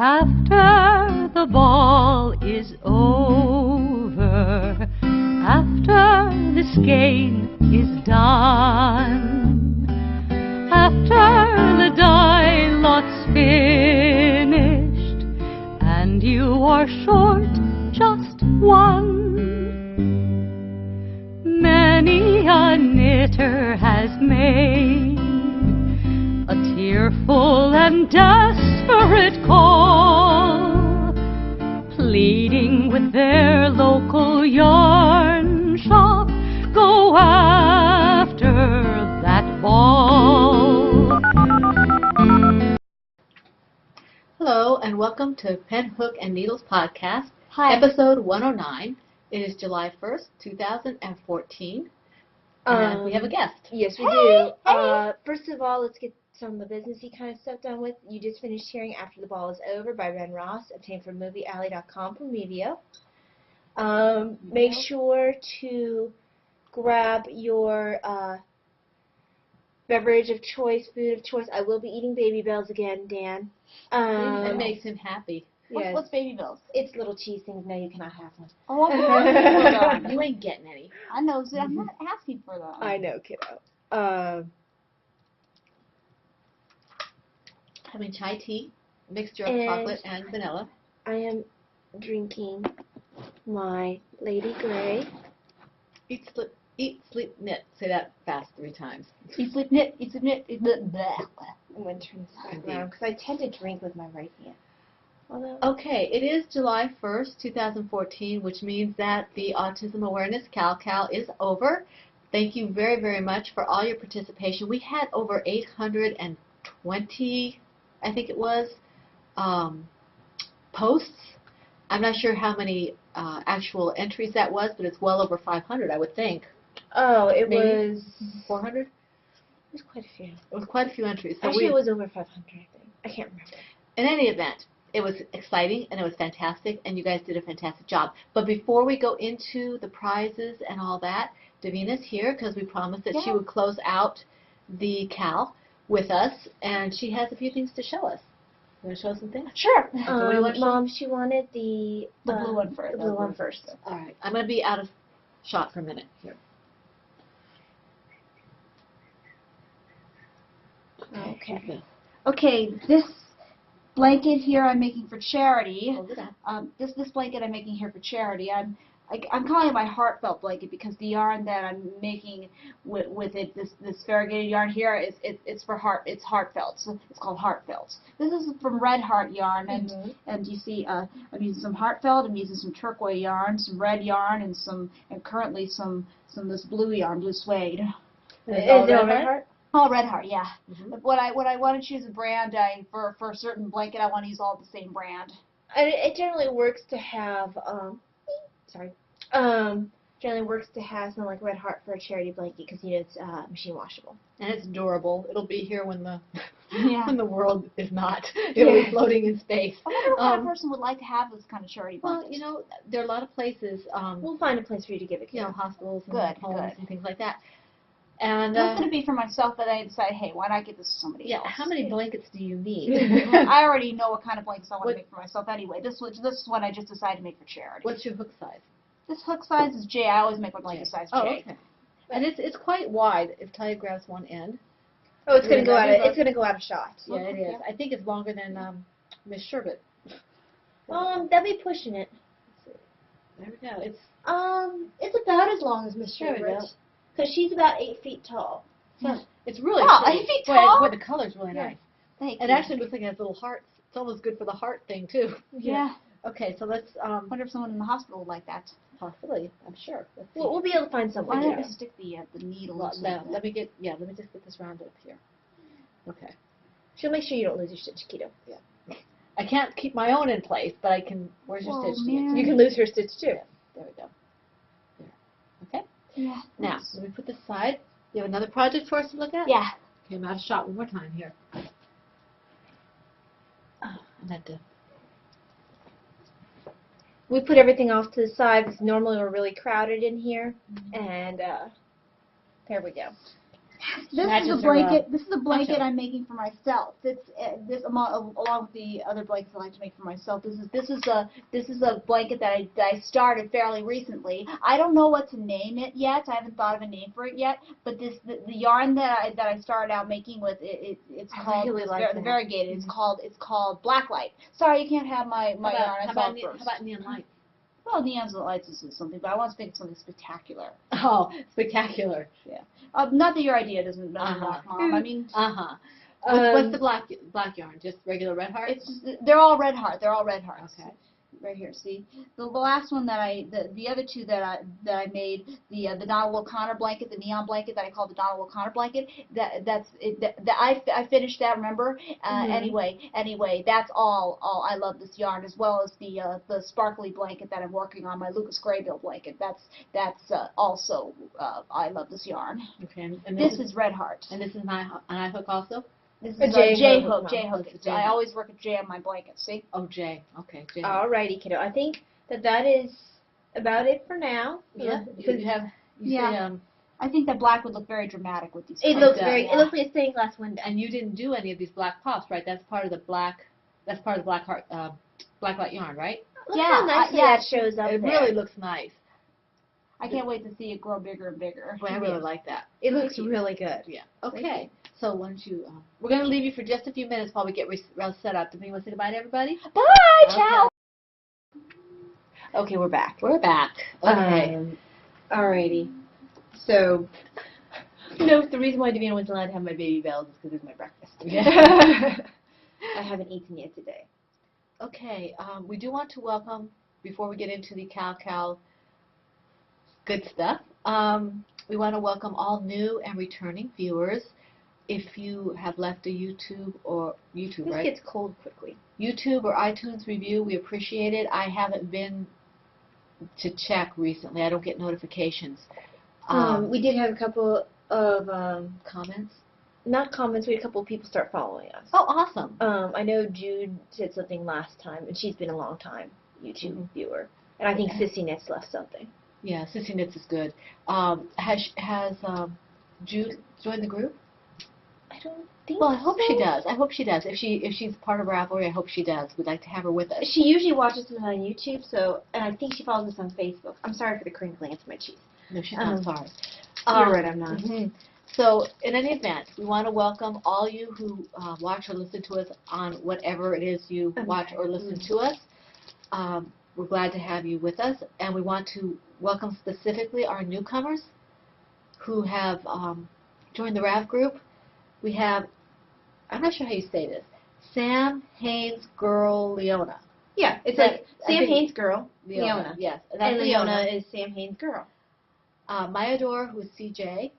After the ball is over, after this game is done, after the die lot's finished, and you are short just one, many a knitter has made a tearful and desperate call, pleading with their local yarn shop, go after that ball. Hello and welcome to Pen, Hook, and Needles Podcast, Hi. episode 109. It is July 1st, 2014, and we have a guest. Yes, we do. First of all, let's get some of the businessy kind of stuff done with. You just finished hearing After the Ball is Over by Ben Ross, obtained from moviealley.com from Mevio. Make sure to grab your beverage of choice, food of choice. I will be eating Baby Bells again, Dan. It makes him happy. Yes. What's Baby Bells? It's little cheese things. No, you cannot have one. Oh, I'm You ain't getting any. I know, so I'm not asking for them. I know, kiddo. Having chai tea, mixture of And chocolate and vanilla. I am drinking my Lady Grey. Eat, sleep, knit. Say that fast 3 times. Eat, sleep, knit, eat, sleep, knit, blah. I'm going to turn this back Indeed. around because I tend to drink with my right hand. Although, Okay, it is July 1st, 2014, which means that the Autism Awareness Cal is over. Thank you very, very much for all your participation. We had over 820, I think it was, posts. I'm not sure how many actual entries that was, but it's well over 500, I would think. oh, it Maybe was 400? It was quite a few. It was quite a few entries. So Actually, it was over 500, I think. I can't remember. In any event, it was exciting and it was fantastic, and you guys did a fantastic job. But before we go into the prizes and all that, Davina's here because we promised that she would close out the Cal with us, and she has a few things to show us. You want to show us some things? Sure. So what do you want to show? Mom, she wanted the blue one first. The blue one first. All right. I'm going to be out of shot for a minute here. Okay. Okay, this blanket here I'm making for charity. Hold it up. This blanket I'm making here for charity. I'm calling it my heartfelt blanket because the yarn that I'm making with it, this variegated yarn here, it's heartfelt. So it's called heartfelt. This is from Red Heart yarn, and you see I'm using some heartfelt. I'm using some turquoise yarn, some red yarn, and currently some this blue yarn, blue suede. Is it all Red Heart? Oh, Red Heart, yeah. Mhm. When I want to choose a brand, for a certain blanket, I want to use all the same brand. And it generally works to have generally works to have something like Red Heart for a charity blanket because it's machine washable. And it's durable. It'll be here when the Yeah. when the world is not. It'll be floating in space. I wonder what a person would like to have this kind of charity Well, blanket. you know, there are a lot of places, We'll find a place for you to give it to. you know, hospitals and Good, homes good. and things like that. And This is going to be for myself, but I decided, hey, why not give this to somebody yeah, else? how many blankets do you need? I already know what kind of blankets I want What- to make for myself anyway. This is one I just decided to make for charity. What's your hook size? This hook size is J. I always make my blanket size J. Oh, okay. And it's quite wide. If Talia grabs one end. Oh, it's gonna go out. Yeah, It's gonna go out of shot. Yeah, it is. I think it's longer than Miss Sherbet. That'd be pushing it. There we go. It's It's about as long as Miss There we go. Sherwood's because she's about 8 feet tall. it's really Oh, pretty. 8 feet Boy, tall? boy, the color's really Yeah. nice. Thank It you. actually looks like it has little hearts. It's almost good for the heart thing too. Yeah. Okay, so let's I wonder if someone in the hospital would like that. possibly. I'm sure. Let's see. We'll be able to find Why someone. don't Yeah. we stick the needle? Well, into now, the- let me just get this rounded up here. Okay. She'll make sure you don't lose your stitch, Keto. I can't keep my own in place, but I can. Where's your Oh, stitch? man. You can lose her stitch too. There we go. There. Okay. Yeah. Now, let me put this aside. You have another project for us to look at? Yeah. Okay, I'm out of shot one more time here. Oh, I had to. We put everything off to the side because normally we're really crowded in here, and there we go. This Matches is a her, blanket. This is a blanket poncho. I'm making for myself. It's this along with the other blankets I like to make for myself. This is a blanket that I started fairly recently. I don't know what to name it yet. I haven't thought of a name for it yet. But the yarn that I started out making with it's called really like the that. variegated. It's called Blacklight. Sorry, you can't have my yarn. I How saw about, it first. how about neon lights? Well, neon lights is something, but I want to make something spectacular. Oh, spectacular. Not that your idea doesn't Uh-huh. rock, Mom. I mean, Uh-huh. What's the black yarn? Just regular red heart? it's just, they're all red heart. They're all red hearts. Okay. Right here. See, the last one that the other two that I made, the Donald O'Connor blanket, the neon blanket that I called the Donald O'Connor blanket. I finished that. Remember? Anyway, that's all. I love this yarn as well as the sparkly blanket that I'm working on, my Lucas Graybill blanket. That's also I love this yarn. Okay. And This is red heart. And this is an eye hook also? This is A J-hook, J hook. It's a I J-hook. always work a J on my blankets. See? Oh, J. Okay, J. Alrighty, kiddo. I think that is about it for now. Yeah. Because You have. You Yeah. say, I think that black would look very dramatic with these. it colors. looks does, very. yeah. It looks like a stained glass window. and you didn't do any of these black pops, right? That's part of the black. That's part of the black heart. Blacklight yarn, right? Look Yeah, how nicely yeah. that shows up It there. really looks nice. I can't wait to see it grow bigger and bigger. Boy, I really like that. It looks really good. Yeah. Okay. So why don't you? We're going to leave you for just a few minutes while we get set up. Do you want to say goodbye to everybody? Bye, Okay. ciao. Okay, we're back. We're back. Okay. Alrighty. So, the reason why Davina wasn't allowed to have my baby bells is because it's my breakfast. Yeah. I haven't eaten yet today. Okay. We do want to welcome, before we get into the Cal good stuff, we want to welcome all new and returning viewers. If you have left a YouTube, This right? gets cold quickly. YouTube or iTunes review, we appreciate it. I haven't been to check recently. I don't get notifications. We did have a couple of Comments? not comments. We had a couple of people start following us. Oh, awesome. I know Jude said something last time, and she's been a long time YouTube viewer. And I think Okay. Sissy Nets left something. Yeah, Sissy Knits is good. Has Jude joined the group? I don't think. Well, I hope so. she does. I hope she does. If she's part of our Ravelry, I hope she does. We'd like to have her with us. She usually watches us on YouTube, and I think she follows us on Facebook. I'm sorry for the crinkling. It's my cheese. No, she's not sorry. You're right, I'm not. Mhm. So, in any event, we want to welcome all you who watch or listen to us on whatever it is you watch or listen to us. We're glad to have you with us, and we want to welcome specifically our newcomers who have joined the RAV group. We have, I'm not sure how you say this, Sam Haynes Girl Leona. Yeah, it's That- like I Sam think- Haynes girl, Leona. Yes, And that's Leona is Sam Haynes girl. Mayador, who is CJ.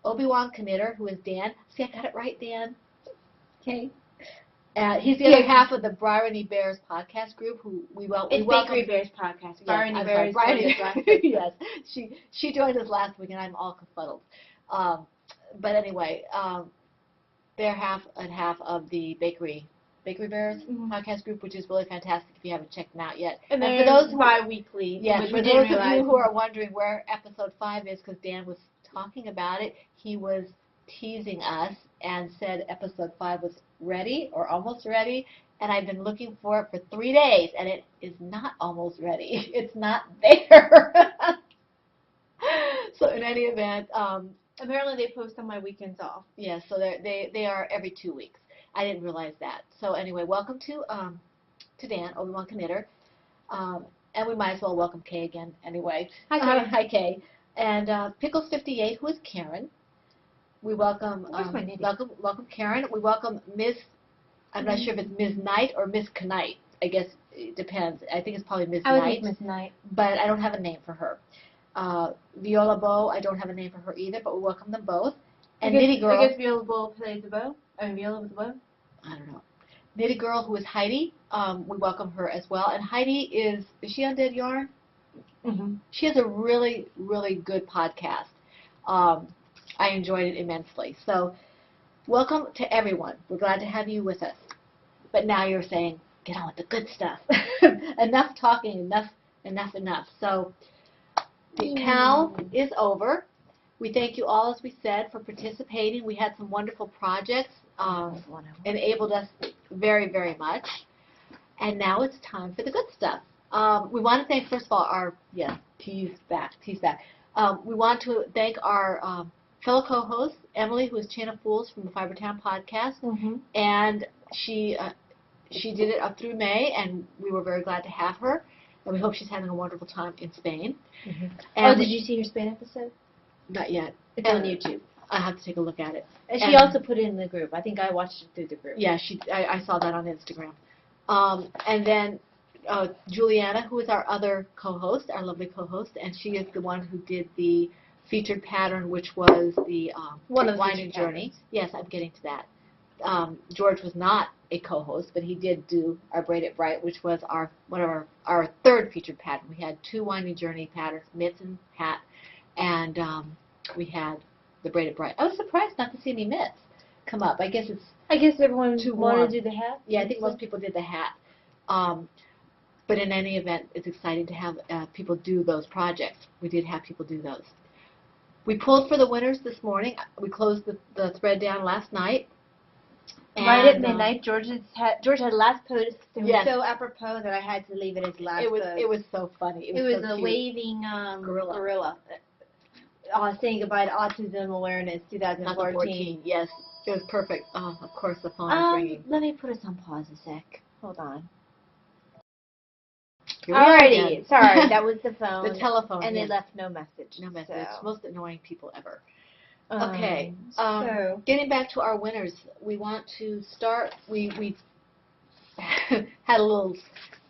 Obi-Wan Knitter, who is Dan. See, I got it right, Dan. Okay. He's the other half of the Bryony Bears podcast group. Who we It's welcome. Bakery Bears podcast. Yes, Bryony I'm Bears. sorry, Bryony Bryony Bears. Yes, she joined us last week, and I'm all confuddled. But anyway, they're half and half of the Bakery Bears podcast group, which is really fantastic. If you haven't checked them out yet, And for those who bi-weekly. yes, which for we those didn't of you realize. who are wondering where episode 5 is, because Dan was talking about it, he was teasing us and said episode 5 was ready or almost ready, and I've been looking for it for 3 days, and it is not almost ready. It's not there. So in any event, Apparently they post on my weekends off. yeah, so they are every 2 weeks. I didn't realize that. So anyway, welcome to Dan, Obi-Wan Knitter. And we might as well welcome Kay again anyway. Hi, Kay. Hi, Kay. And Pickles58, who is Karen. We welcome Where's my knitting? welcome Karen. We welcome Miss, I'm not sure if it's Ms. Knight or Miss Knight. I guess it depends. I think it's probably Ms. I would Knight. think Miss Knight. But I don't have a name for her. Viola Bow, I don't have a name for her either, but we welcome them both. And Nitty Girl. I guess Viola Bowl plays the bow. Viola with the bow. I don't know. Nitty Girl, who is Heidi, we welcome her as well. And Heidi is she on Dead Yarn? Mm-hmm. She has a really, really good podcast. I enjoyed it immensely. So welcome to everyone. We're glad to have you with us. But now you're saying, get on with the good stuff. Enough talking, enough. So the Cal is over. We thank you all, as we said, for participating. We had some wonderful projects, enabled us very, very much. And now it's time for the good stuff. We want to thank, first of all, tease back. We want to thank our fellow co-host, Emily, who is Chain of Fools from the Fibertown podcast. And she did it up through May, and we were very glad to have her. And we hope she's having a wonderful time in Spain. And did you see her Spain episode? Not yet. It's on YouTube. I'll have to take a look at it. And she also put it in the group. I think I watched it through the group. Yeah, I saw that on Instagram. And then Juliana, who is our other co-host, our lovely co-host, and she is the one who did the featured pattern, which was the one of the winding journey. Patterns. Yes, I'm getting to that. George was not a co-host, but he did do our Braid It Bright, which was one of our third featured pattern. We had 2 winding journey patterns, mitts and hat, and we had the Braid It Bright. I was surprised not to see any mitts come up. I guess everyone wanted to do the hat. Yeah, I think most people did the hat. But in any event, it's exciting to have people do those projects. We did have people do those. We pulled for the winners this morning. We closed the thread down last night. Right at midnight, George had last post. It was Yes. so apropos that I had to leave it as last post. It was so funny. It was so a cute. waving gorilla. Saying goodbye to Autism Awareness 2014. Yes, it was perfect. Oh, of course, the phone is ringing. Let me put us on pause a sec. Hold on. Here we are Alrighty, again. sorry, that was the phone. The telephone. And yes. they left no message. No message. So. Most annoying people ever. Okay. So Getting back to our winners, we want to start. We had a little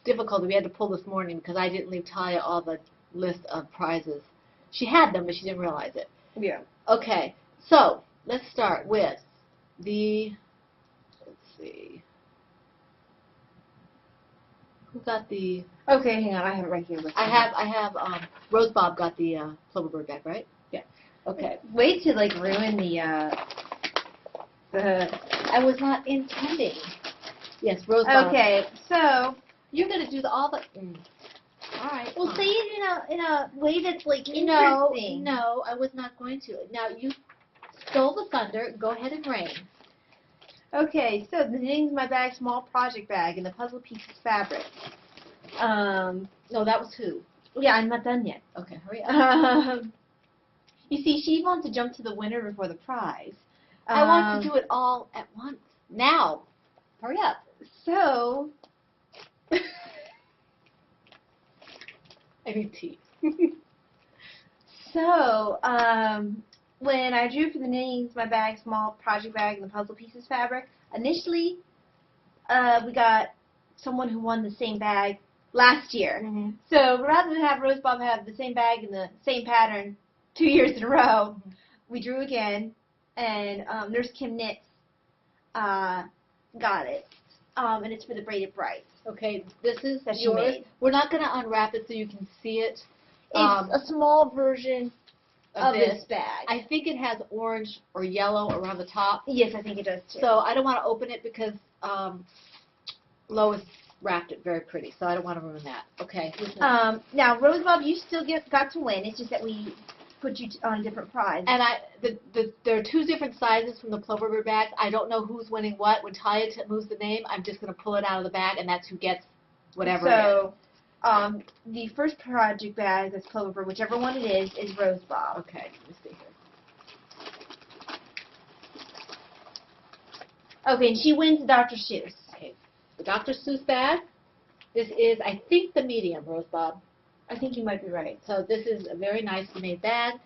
difficulty. We had to pull this morning because I didn't leave Talia all the list of prizes. She had them, but she didn't realize it. yeah. Okay. So let's start with the. Let's see. Who got the? Okay, hang on. I have it right here. I have. Rose Bob got the Cloverbird bag, right? Yeah. Okay. Wait to like ruin the. I was not intending. Yes, Rose Bob. Okay, so You're gonna do all the. All right. we'll say it in a way that's like No, interesting. no, I was not going to. Now you stole the thunder. Go ahead and reign. Okay, so the Knitting's My Bag small project bag and the puzzle pieces fabric. No, that was who? Yeah, I'm not done yet. Okay, hurry up. You see, she wants to jump to the winner before the prize. I want to do it all at once. Now. Hurry up. So, I need tea. so, when I drew for the Knitting's My Bag small project bag and the puzzle pieces fabric, initially, we got someone who won the same bag last year. Mm-hmm. So rather than have Rose Bob have the same bag and the same pattern 2 years in a row, we drew again, and Nurse Kim Knits got it. And it's for the Braided Bright. Okay, this is That she yours. made. We're not going to unwrap it so you can see it. It's a small version of this bag. I think it has orange or yellow around the top. Yes, I think it does too. So I don't want to open it because Lois wrapped it very pretty, so I don't want to ruin that. Okay. Now, Rose Bob, you still got to win. It's just that we put you on a different prize. And there are 2 different sizes from the Cloverbird bags. I don't know who's winning what. When Talia moves the name, I'm just going to pull it out of the bag, and that's who gets whatever it is. So, the first project bag that's Cloverbird, whichever one it is Rose Bob. Okay, let me see here. Okay, and she wins Dr. Seuss. Okay, the Dr. Seuss bag. This is, I think, the medium, Rose Bob. I think you might be right. So this is a very nicely made bag.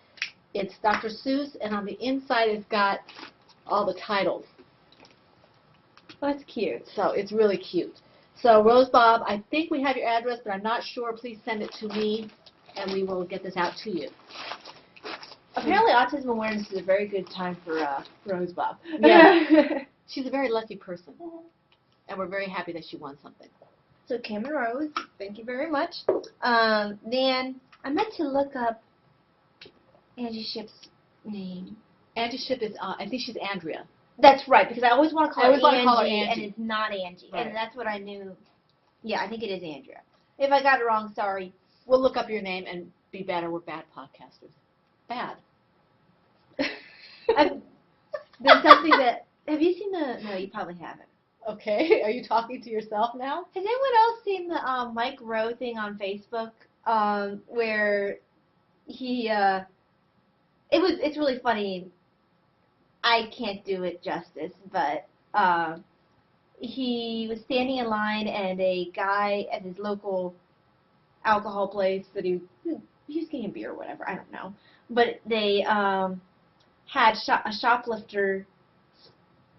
It's Dr. Seuss, and on the inside it's got all the titles. Oh, that's cute. So it's really cute. So Rose Bob, I think we have your address, but I'm not sure. Please send it to me, and we will get this out to you. Apparently, Autism Awareness is a very good time for Rose Bob. Yeah. She's a very lucky person, and we're very happy that she won something. So Cameron Rose, thank you very much. Then I meant to look up Angie Ship's name. Angie Ship is, I think she's Andrea. That's right, because I always want to call, her Angie, Angie, and it's not Angie. Right. And that's what I knew. Yeah, I think it is Andrea. If I got it wrong, sorry. We'll look up your name and be better. We're bad podcasters. Bad. There's something that, have you seen no, you probably haven't. Okay, are you talking to yourself now? Has anyone else seen the Mike Rowe thing on Facebook, where he, it's really funny. I can't do it justice, but he was standing in line, and a guy at his local alcohol place that he was getting beer or whatever, I don't know, but they had a shoplifter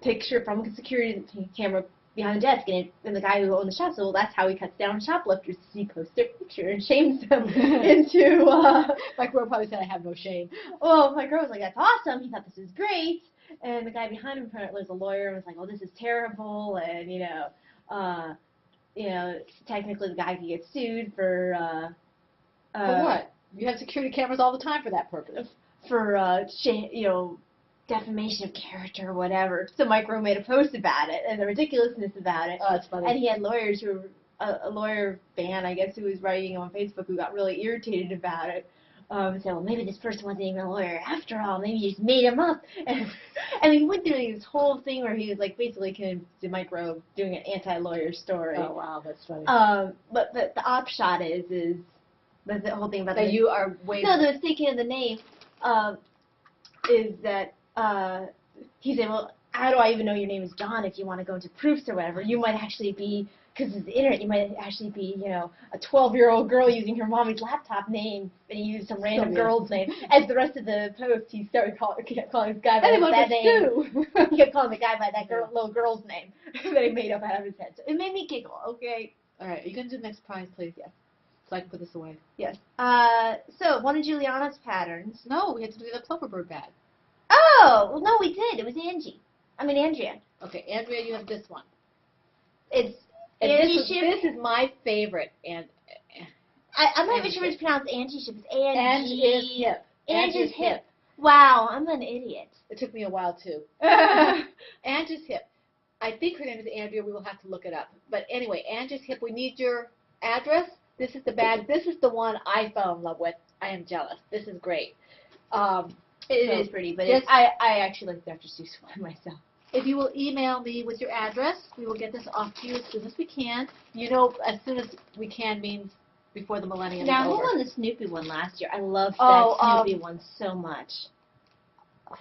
picture from a security camera behind the desk, and the guy who owned the shop said, well, that's how he cuts down shoplifters. He posts their picture and shames them into, Like Roe probably said, I have no shame. well, my girl was like, that's awesome, he thought this was great, and the guy behind him apparently was a lawyer and was like, oh, this is terrible, and, technically the guy could get sued for what? You have security cameras all the time for that purpose. For, defamation of character or whatever. So Mike Rowe made a post about it and the ridiculousness about it. Oh, that's funny. And he had lawyers who were, a lawyer fan, I guess, who was writing on Facebook who got really irritated about it. And said, well, maybe this person wasn't even a lawyer after all. Maybe you just made him up. And he went through this whole thing where he was like basically convinced Mike Rowe doing an anti-lawyer story. Oh, wow, that's funny. But the upshot is the whole thing about that you are way... No, the mistaking of the name is that he said, well, how do I even know your name is John if you want to go into proofs or whatever? You might actually be, because it's the internet, you might actually be, a 12-year-old girl using her mommy's laptop name, and you use some random girl's name. As the rest of the post, he started calling this guy by that name. He kept calling the guy by that little girl's name that he made up out of his head. So it made me giggle, okay? All right, are you going to do the next prize, please? Yes. So I can put this away. Yes. So, one of Juliana's patterns. No, we had to do the plover bird bag. Oh, well, no, we did. It was Andrea. Okay, Andrea, you have this one. It's Angie Ship. This is my favorite. And I'm not even sure it's pronounced Angie Ship. It's Angie. Angie's Hip. Angie's Hip. Wow, I'm an idiot. It took me a while, too. Angie's Hip. I think her name is Andrea. We will have to look it up. But anyway, Angie's Hip, we need your address. This is the bag. This is the one I fell in love with. I am jealous. This is great. It is pretty, but I actually like Dr. Seuss one myself. If you will email me with your address, we will get this off to you as soon as we can. As soon as we can means before the millennium is over. Now, who won the Snoopy one last year? I loved that Snoopy one so much. I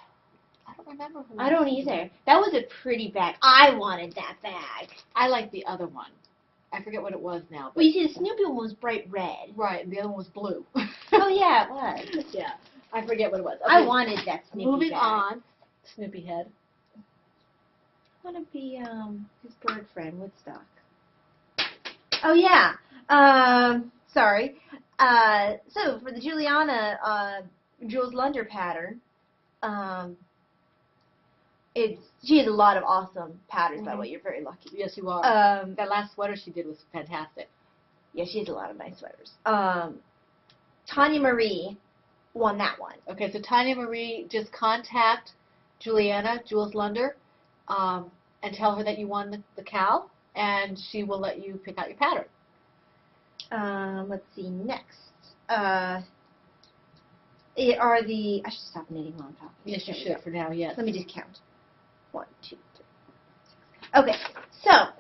don't remember who. I don't either. That was a pretty bag. I wanted that bag. I like the other one. I forget what it was now. Well, you see, the Snoopy one was bright red. Right, and the other one was blue. Oh, yeah, it was. Yeah. I forget what it was. Okay. I wanted that Snoopy Moving bag. on. Snoopy head. I want to be his bird friend, Woodstock. Oh, yeah. Sorry. So, for the Juliana Jules Lunder pattern, she has a lot of awesome patterns, by the way. You're very lucky. Yes, you are. That last sweater she did was fantastic. Yeah, she has a lot of nice sweaters. Tanya Marie won that one. Okay, so Tanya Marie, just contact Juliana, Jules Lunder, and tell her that you won the cow, and she will let you pick out your pattern. Let's see, next. I should stop knitting while I'm talking. Yes, you should for now, yes. Let me just count. 1, 2, 3, 4, 6. Okay, so,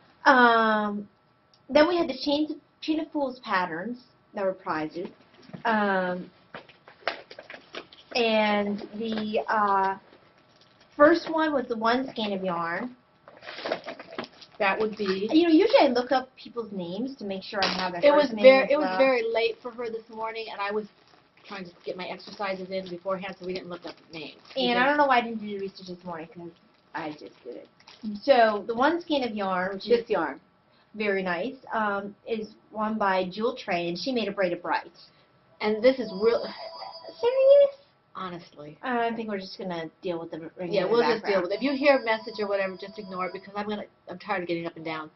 then we had the Chain of Fools patterns that were prizes. And the first one was the one skein of yarn. That would be. Usually I look up people's names to make sure I have their first name. It was very late for her this morning, and I was trying to get my exercises in beforehand, so we didn't look up names. And I don't know why I didn't do the research this morning because I just did it. So the one skein of yarn, which is this yarn, very nice, is won by Jewel Train, and she made a braid of bright. And this is real. Serious? Honestly. I think we're just gonna deal with the regular Yeah, we'll background. just deal with it. If you hear a message or whatever, just ignore it because I'm tired of getting up and down.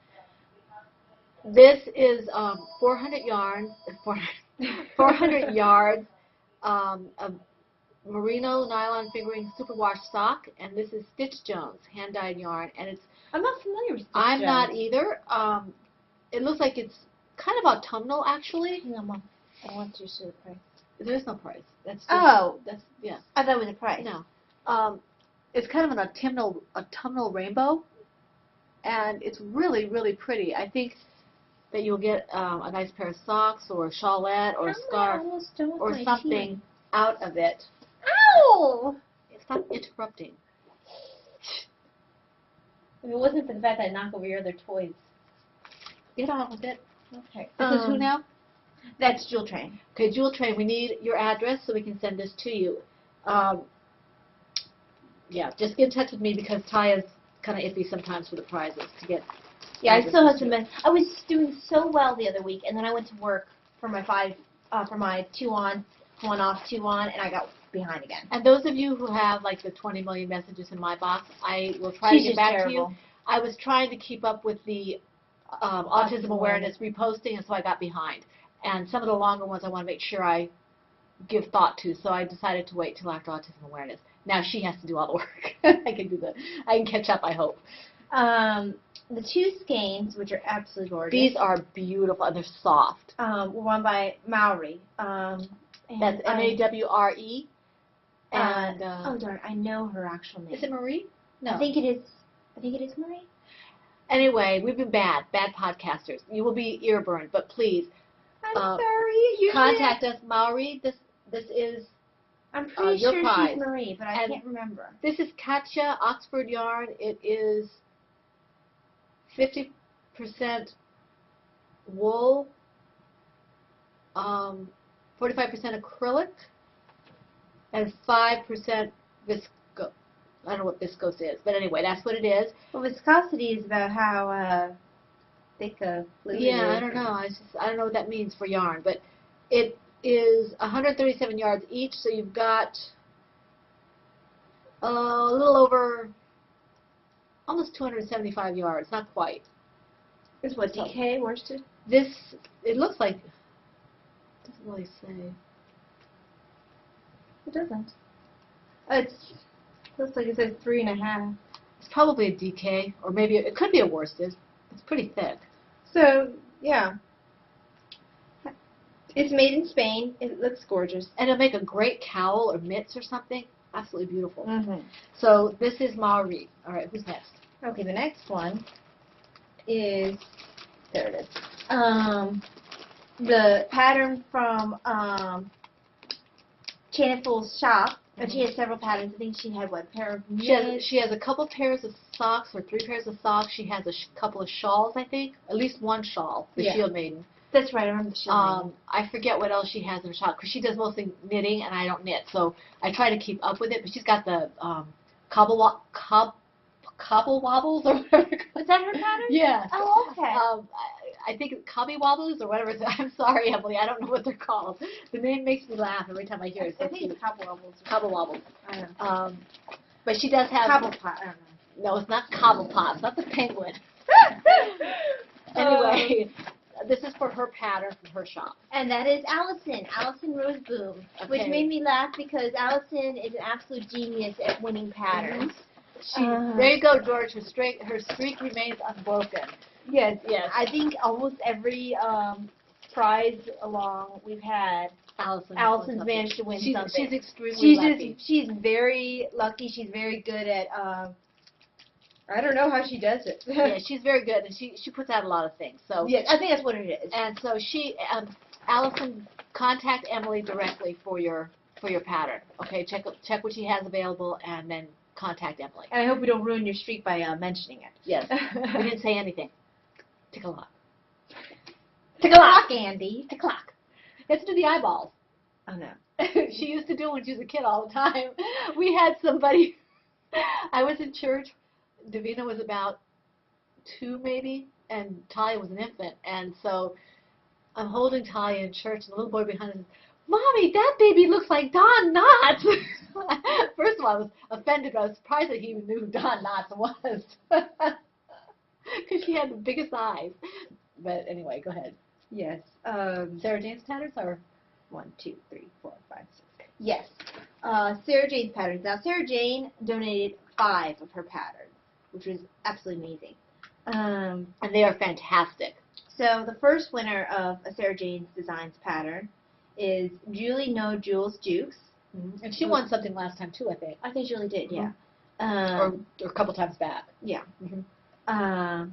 This is 400 yards of merino nylon fingering superwash sock, and this is Stitch Jones hand dyed yarn, and it's. I'm not familiar with Stitch I'm Jones. not either. It looks like it's kind of autumnal actually. Hang on, Mom. I want you to show the price. There is no price. That's just, Oh. That's yeah. I thought it was a price. No. it's kind of an autumnal rainbow, and it's really, really pretty. I think that you'll get a nice pair of socks or a shawlette or a scarf or something out of it. Ow! Stop interrupting. If it wasn't for the fact that I knocked over your other toys. Get on with it. Okay. This is who now? That's Jewel Train. Okay, Jewel Train, we need your address so we can send this to you. Yeah, just get in touch with me because Taya's kind of iffy sometimes for the prizes to get. Yeah, I still have some. I was doing so well the other week, and then I went to work for my 2 on, 1 off, 2 on, and I got behind again. And those of you who have like the 20 million messages in my box, I will try to get back to you. I was trying to keep up with the autism awareness reposting, and so I got behind. And some of the longer ones I want to make sure I give thought to, so I decided to wait till after autism awareness. Now she has to do all the work. I can catch up, I hope. The 2 skeins, which are absolutely gorgeous. These are beautiful and they're soft. Were won by Maori. That's Mawre. And oh darn, I know her actual name. is it Marie? No. I think it is Marie. Anyway, we've been bad podcasters. You will be ear burned, but please. I'm sorry. Contact us, Mawre. This is. I'm pretty your sure prize. she's Marie, but I can't remember. This is Katja Oxford yarn. It is 50% wool, 45% acrylic, and 5% viscose. I don't know what viscose is, but anyway, that's what it is. Well, viscosity is about how thick a fluid is. Yeah, I don't know. I don't know what that means for yarn, but it is 137 yards each, so you've got a little over, almost 275 yards, not quite. It's what, DK worsted? This, it looks like, it doesn't really say. It doesn't. It looks like it says 3.5. It's probably a DK, or maybe it could be a worsted. It's pretty thick. So, yeah. It's made in Spain. It looks gorgeous. And it'll make a great cowl or mitts or something. Absolutely beautiful. Mm-hmm. So this is Mawre. All right, who's next? Okay, the next one is, there it is. The pattern from Janet Full's shop. But she has several patterns. I think she had what, pair of She has a couple pairs of socks or 3 pairs of socks. She has a couple of shawls, I think. At least one shawl, the Shield Maiden. That's right, I remember the Shield Maiden. I forget what else she has in her shop because she does mostly knitting and I don't knit, so I try to keep up with it. But she's got the cobble wobbles or whatever. Is that her pattern? Yeah. Oh, okay. I think it's cobby wobbles or whatever. I'm sorry, Emily. I don't know what they're called. The name makes me laugh every time I hear it. I think it's cobble wobbles. Cobble wobbles. I don't know. But she does have Cobble pot. I don't know. No, it's not Cobblepot. It's not the penguin. Anyway, this is for her pattern from her shop. And that is Allison Rose Boom, which made me laugh because Allison is an absolute genius at winning patterns. There you go, George. Her streak remains unbroken. Yes, yes. I think almost every prize along we've had, Allison's managed to win something. She's extremely lucky. She's very lucky. She's very good at, I don't know how she does it. Yeah, she's very good, and she puts out a lot of things. So yeah, I think that's what it is. And so Allison, contact Emily directly for your pattern. Okay, check what she has available, and then contact Emily. And I hope we don't ruin your streak by mentioning it. Yes, we didn't say anything. Tick a lock. Tick a lock, Andy. Tick a lock. Let's do the eyeballs. Oh no. She used to do it when she was a kid all the time. We had somebody. I was in church. Davina was about 2 maybe, and Talia was an infant. And so I'm holding Talia in church, and the little boy behind us says, "Mommy, that baby looks like Don Knotts." First of all, I was offended, but I was surprised that he even knew who Don Knotts was. Because she had the biggest eyes. But anyway, go ahead. Yes. Sarah Jane's patterns are 1, 2, 3, 4, 5, 6. Yes. Sarah Jane's patterns. Now, Sarah Jane donated 5 of her patterns, which was absolutely amazing. And they are fantastic. So the first winner of a Sarah Jane's Designs pattern is Julie No Jules Jukes. And she won something last time too, I think. I think Julie did, yeah. or a couple times back. Yeah. Mm-hmm.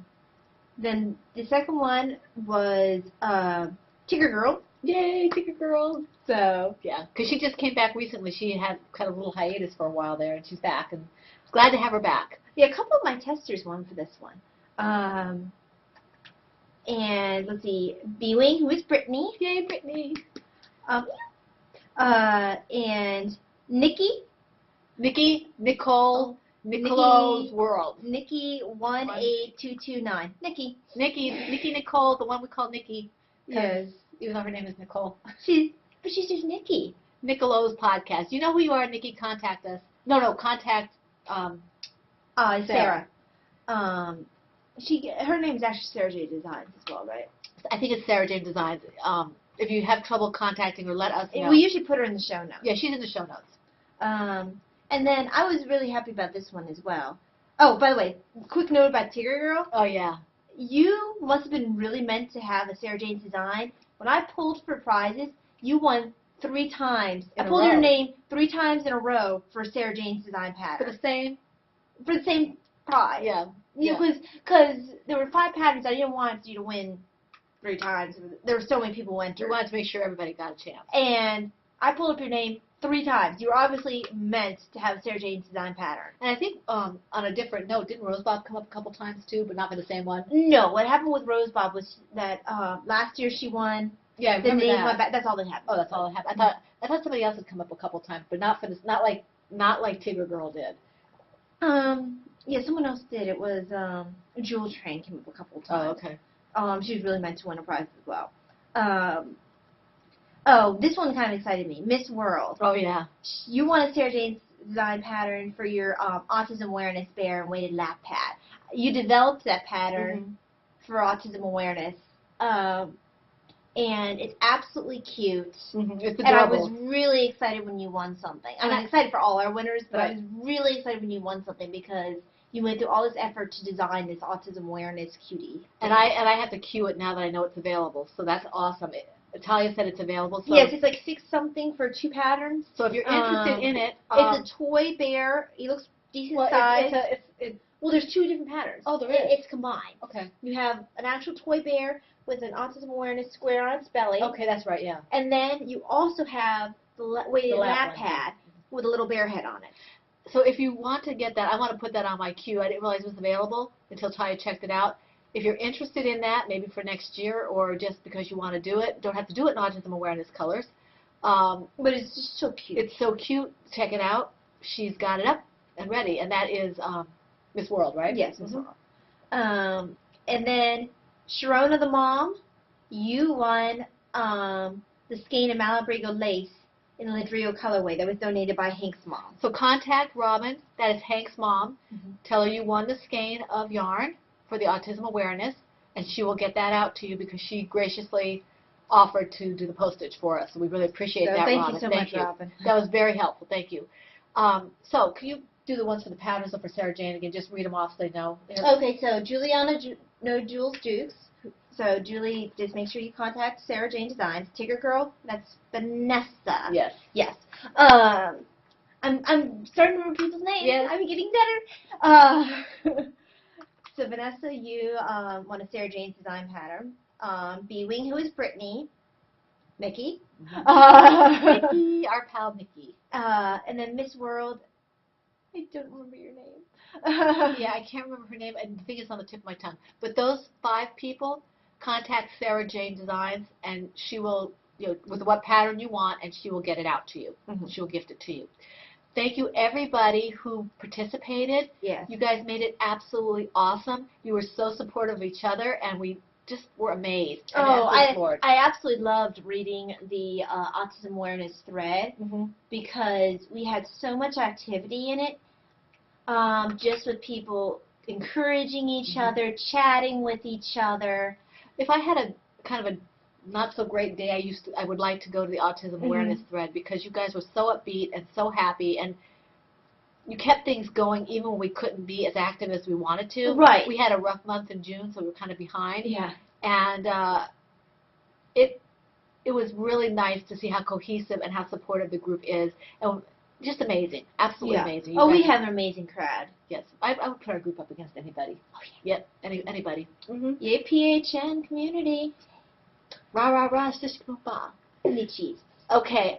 Then the second one was Tigger Girl. Yay, Tigger Girl. So, yeah, because she just came back recently. She had kind of a little hiatus for a while there, and she's back, and it's glad to have her back. Yeah, a couple of my testers won for this one. And let's see, B-Wing, who is Brittany. Yay, Brittany. And Nikki. Nicolo's World. Nikki 18229. Nikki. Nicole, the one we call Nikki. Yes. Even though her name is Nicole. She's just Nikki. Nicolo's podcast. You know who you are, Nikki? Contact us. No, contact Sarah. Her name is actually Sarah J Designs as well, right? I think it's Sarah J Designs. If you have trouble contacting her, let us know. We usually put her in the show notes. Yeah, she's in the show notes. And then I was really happy about this one as well. Oh, by the way, quick note about Tigger Girl. Oh, yeah. You must have been really meant to have a Sarah Jane Design. When I pulled for prizes, you won 3 times. I pulled your name 3 times in a row for Sarah Jane's Design pattern. For the same prize. Yeah. Because there were 5 patterns. I didn't want you to win 3 times. There were so many people who entered. We wanted to make sure everybody got a chance. And I pulled up your name 3 times. You were obviously meant to have Sarah Jane's Design pattern. And I think on a different note, didn't Rose Bob come up a couple times too, but not for the same one? No. What happened with Rose Bob was that last year she won. Yeah, I remember that. Went back. That's all that happened. Oh, that's all that happened. I thought somebody else had come up a couple times, but not for this. Not like Tigger Girl did. Yeah, someone else did. It was Jewel Train came up a couple times. Oh, okay. She was really meant to win a prize as well. Oh, this one kind of excited me. Miss World. Oh, yeah. You won a Sarah Jane's Design pattern for your Autism Awareness Bear and Weighted Lap Pad. You developed that pattern for autism awareness. And it's absolutely cute. It's adorable. And I was really excited when you won something. I mean, I'm excited for all our winners, but I was really excited when you won something because you went through all this effort to design this autism awareness cutie. And I have to cue it now that I know it's available, so that's awesome. Talia said it's available. So yes, it's like $6 something for 2 patterns. So if you're interested in it, it's a toy bear. He looks decent size. Well, there's 2 different patterns. Oh, there is. It's combined. Okay. You have an actual toy bear with an autism awareness square on its belly. Okay, that's right. Yeah. And then you also have the weighted lap pad with a little bear head on it. So if you want to get that, I want to put that on my queue. I didn't realize it was available until Talia checked it out. If you're interested in that, maybe for next year or just because you want to do it, don't have to do it in autism awareness colors. But it's just so cute. It's so cute. Check it out. She's got it up and ready, and that is Miss World, right? Yes, Miss World. And then Sharona the mom, you won the skein of Malabrigo lace in the Ladrillo colorway that was donated by Hank's mom. So contact Robin, that is Hank's mom. Tell her you won the skein of yarn for the autism awareness, and she will get that out to you because she graciously offered to do the postage for us. So we really appreciate that, Robin. Thank you so much, Robin. That was very helpful. Thank you. So can you do the ones for the patterns for Sarah Jane again? Just read them off so they know. Okay, so Juliana No Jules Dukes. So Julie, just make sure you contact Sarah Jane Designs. Tigger Girl, that's Vanessa. Yes. Yes. I'm starting to remember people's names. Yes. I'm getting better. So Vanessa, you won a Sarah Jane's Design pattern. B-Wing, who is Brittany. Mickey. Mickey, our pal Mickey. And then Miss World. I don't remember your name. Yeah, I can't remember her name, and the thing is on the tip of my tongue. But those 5 people, contact Sarah Jane Designs, and she will, with what pattern you want, and she will get it out to you. She will gift it to you. Thank you, everybody who participated. Yes. You guys made it absolutely awesome. You were so supportive of each other, and we just were amazed. I absolutely loved reading the autism awareness thread because we had so much activity in it. Just with people encouraging each other, chatting with each other. If I had a kind of a not so great day, I would like to go to the autism awareness thread because you guys were so upbeat and so happy, and you kept things going even when we couldn't be as active as we wanted to. Right. We had a rough month in June, so we were kind of behind. Yeah. And it was really nice to see how cohesive and how supportive the group is. And just amazing, absolutely Yeah. amazing. You Oh, we guys- have an amazing crowd. Yes, I would put our group up against anybody. Oh, yeah. Yep, anybody. Yay, PHN community. Rah rah rah, shish ba. Any cheese. Okay,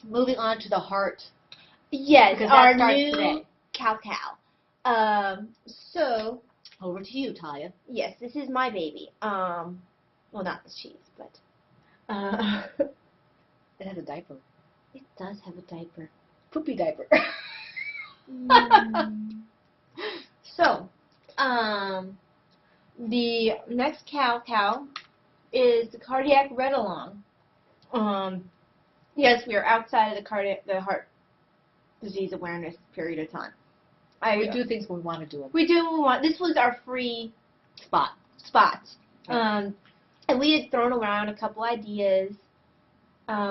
moving on to the heart. Yes, Because that our starts new today. cow. So, Over to you, Talia. yes, this is my baby. Well, not the cheese, but It has a diaper. it does have a diaper. Poopy diaper. So, the next cow is the cardiac read-along. Yes, we are outside of the heart disease awareness period of time. We do things when we want to do them. We do what we want. This was our free Spot. and we had thrown around a couple ideas.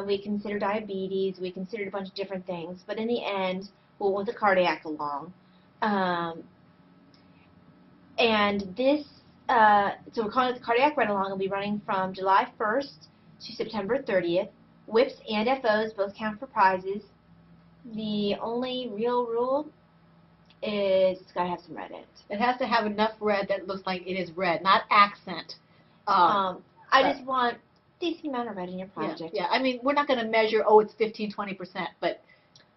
We considered diabetes. We considered a bunch of different things, but in the end, we went with the cardiac along. And this, so we're calling it the cardiac run along. It'll be running from July 1st to September 30th. WHIPs and FOs both count for prizes. The only real rule is it's got to have some red in it. It has to have enough red that it looks like it is red, not accent. I just want decent amount of red in your project. Yeah, I mean, we're not going to measure, oh, it's 15-20%, but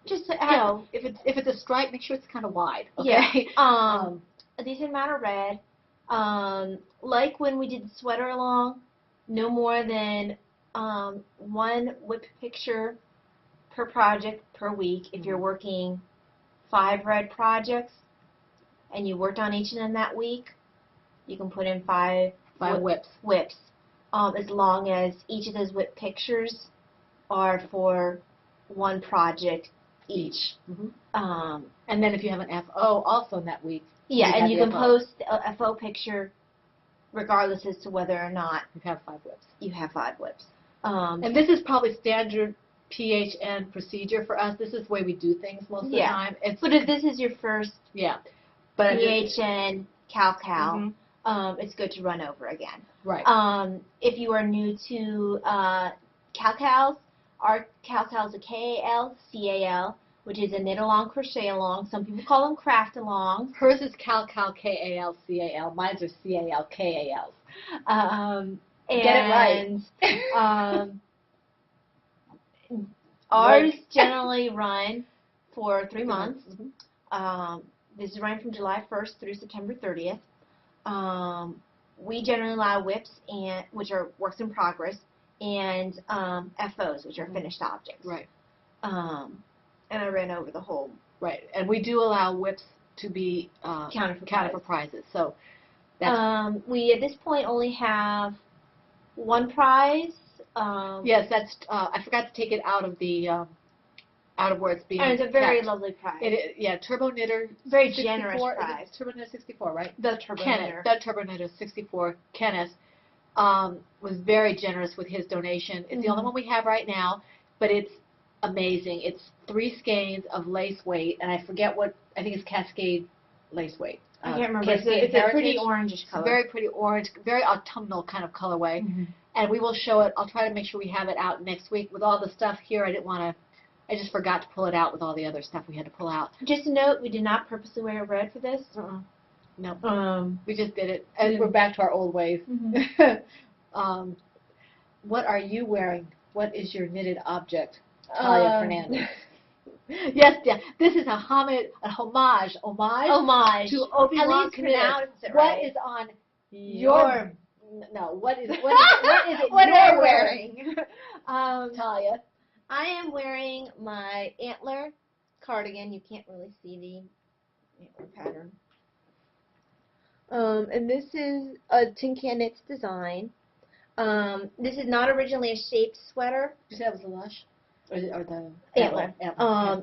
Just, if it's a stripe, make sure it's kind of wide, okay? Yeah. A decent amount of red. Like when we did the sweater along, no more than one whip picture per project per week. If you're working 5 red projects and you worked on each of them that week, you can put in 5 whips. As long as each of those whip pictures are for one project each. And then if you have an FO also in that week, Yeah, and you can FO. post a FO picture regardless as to whether or not you have 5 whips. you have 5 whips. And this is probably standard PHN procedure for us. This is the way we do things most of the time. But if this is your first But PHN cow, it's good to run over again. Right. If you are new to cows, our cows are KAL, which is a knit along, crochet along. Some people call them craft alongs. Hers is KAL, KAL. Mine's are CAL, KALs. Get it right. Ours generally run for 3 months. This is running from July 1st through September 30th. We generally allow whips, which are works in progress, and FOs, which are finished objects. Right. And I ran over the whole. Right. And we do allow whips to be counted for prizes. So that's we at this point only have 1 prize. yes, that's I forgot to take it out of the out of where it's being. And it's a very kept. lovely prize. Turbo Knitter. Very 64, generous prize. Turbo Knitter 64, right? The Turbo Knitter. The Turbo Knitter 64. Kenneth was very generous with his donation. It's the only one we have right now, but it's amazing. It's 3 skeins of lace weight, and I forget what, I think it's Cascade lace weight. I can't remember. Cascade It's a pretty Heritage. orangish color. Very pretty orange, very autumnal kind of colorway. And we will show it. I'll try to make sure we have it out next week with all the stuff here. I just forgot to pull it out with all the other stuff we had to pull out. Just a note, we did not purposely wear red for this. No. We just did it. And we're back to our old ways. What are you wearing? What is your knitted object? Talia Fernandez. Yes, this is a homage to Obi-Wan Kenobi. What is on your... No, what is it what you're am I wearing? Talia? I am wearing my antler cardigan. You can't really see the antler pattern. And this is a Tin Can Knits design. This is not originally a shaped sweater. You said it was a lush? Or the antler.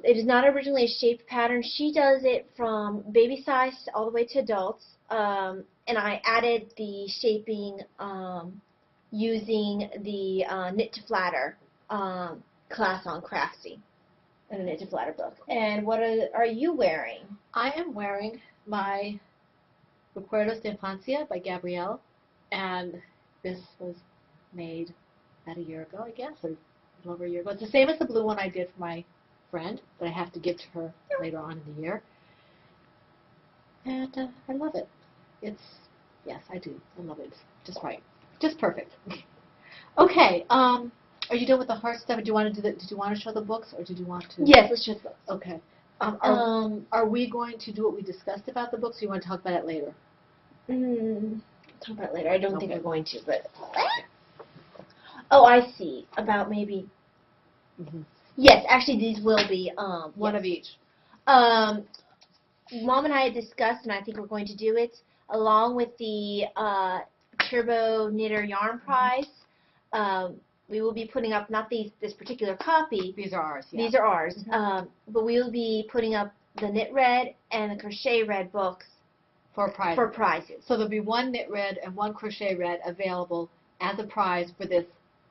It is not originally a shaped pattern. She does it from baby size all the way to adults. And I added the shaping using the Knit to Flatter class on Craftsy in the Knit to Flatter book. And what are you wearing? I am wearing my Recuerdos de Infancia by Gabrielle, and this was made about a year ago, I guess, or a little over a year ago. It's the same as the blue one I did for friend that I have to give to her later on in the year. And I love it. Yes, I do. I love it. It's just right. Just perfect. Okay. Are you done with the heart stuff? Did you want to show the books, or did you want to? Yes, let's show the books. Okay. Are we going to do what we discussed about the books, or you want to talk about it later? Talk about it later. I don't think we're going to, but. Oh, I see. About maybe. Mm-hmm. Yes, actually, these will be one of each. Mom and I had discussed, and I think we're going to do it along with the Turbo Knitter Yarn Prize. We will be putting up not this particular copy. These are ours. Yeah. These are ours. But we will be putting up the Knit Red and the Crochet Red books for prizes. For prizes. So there'll be one Knit Red and one Crochet Red available as a prize for this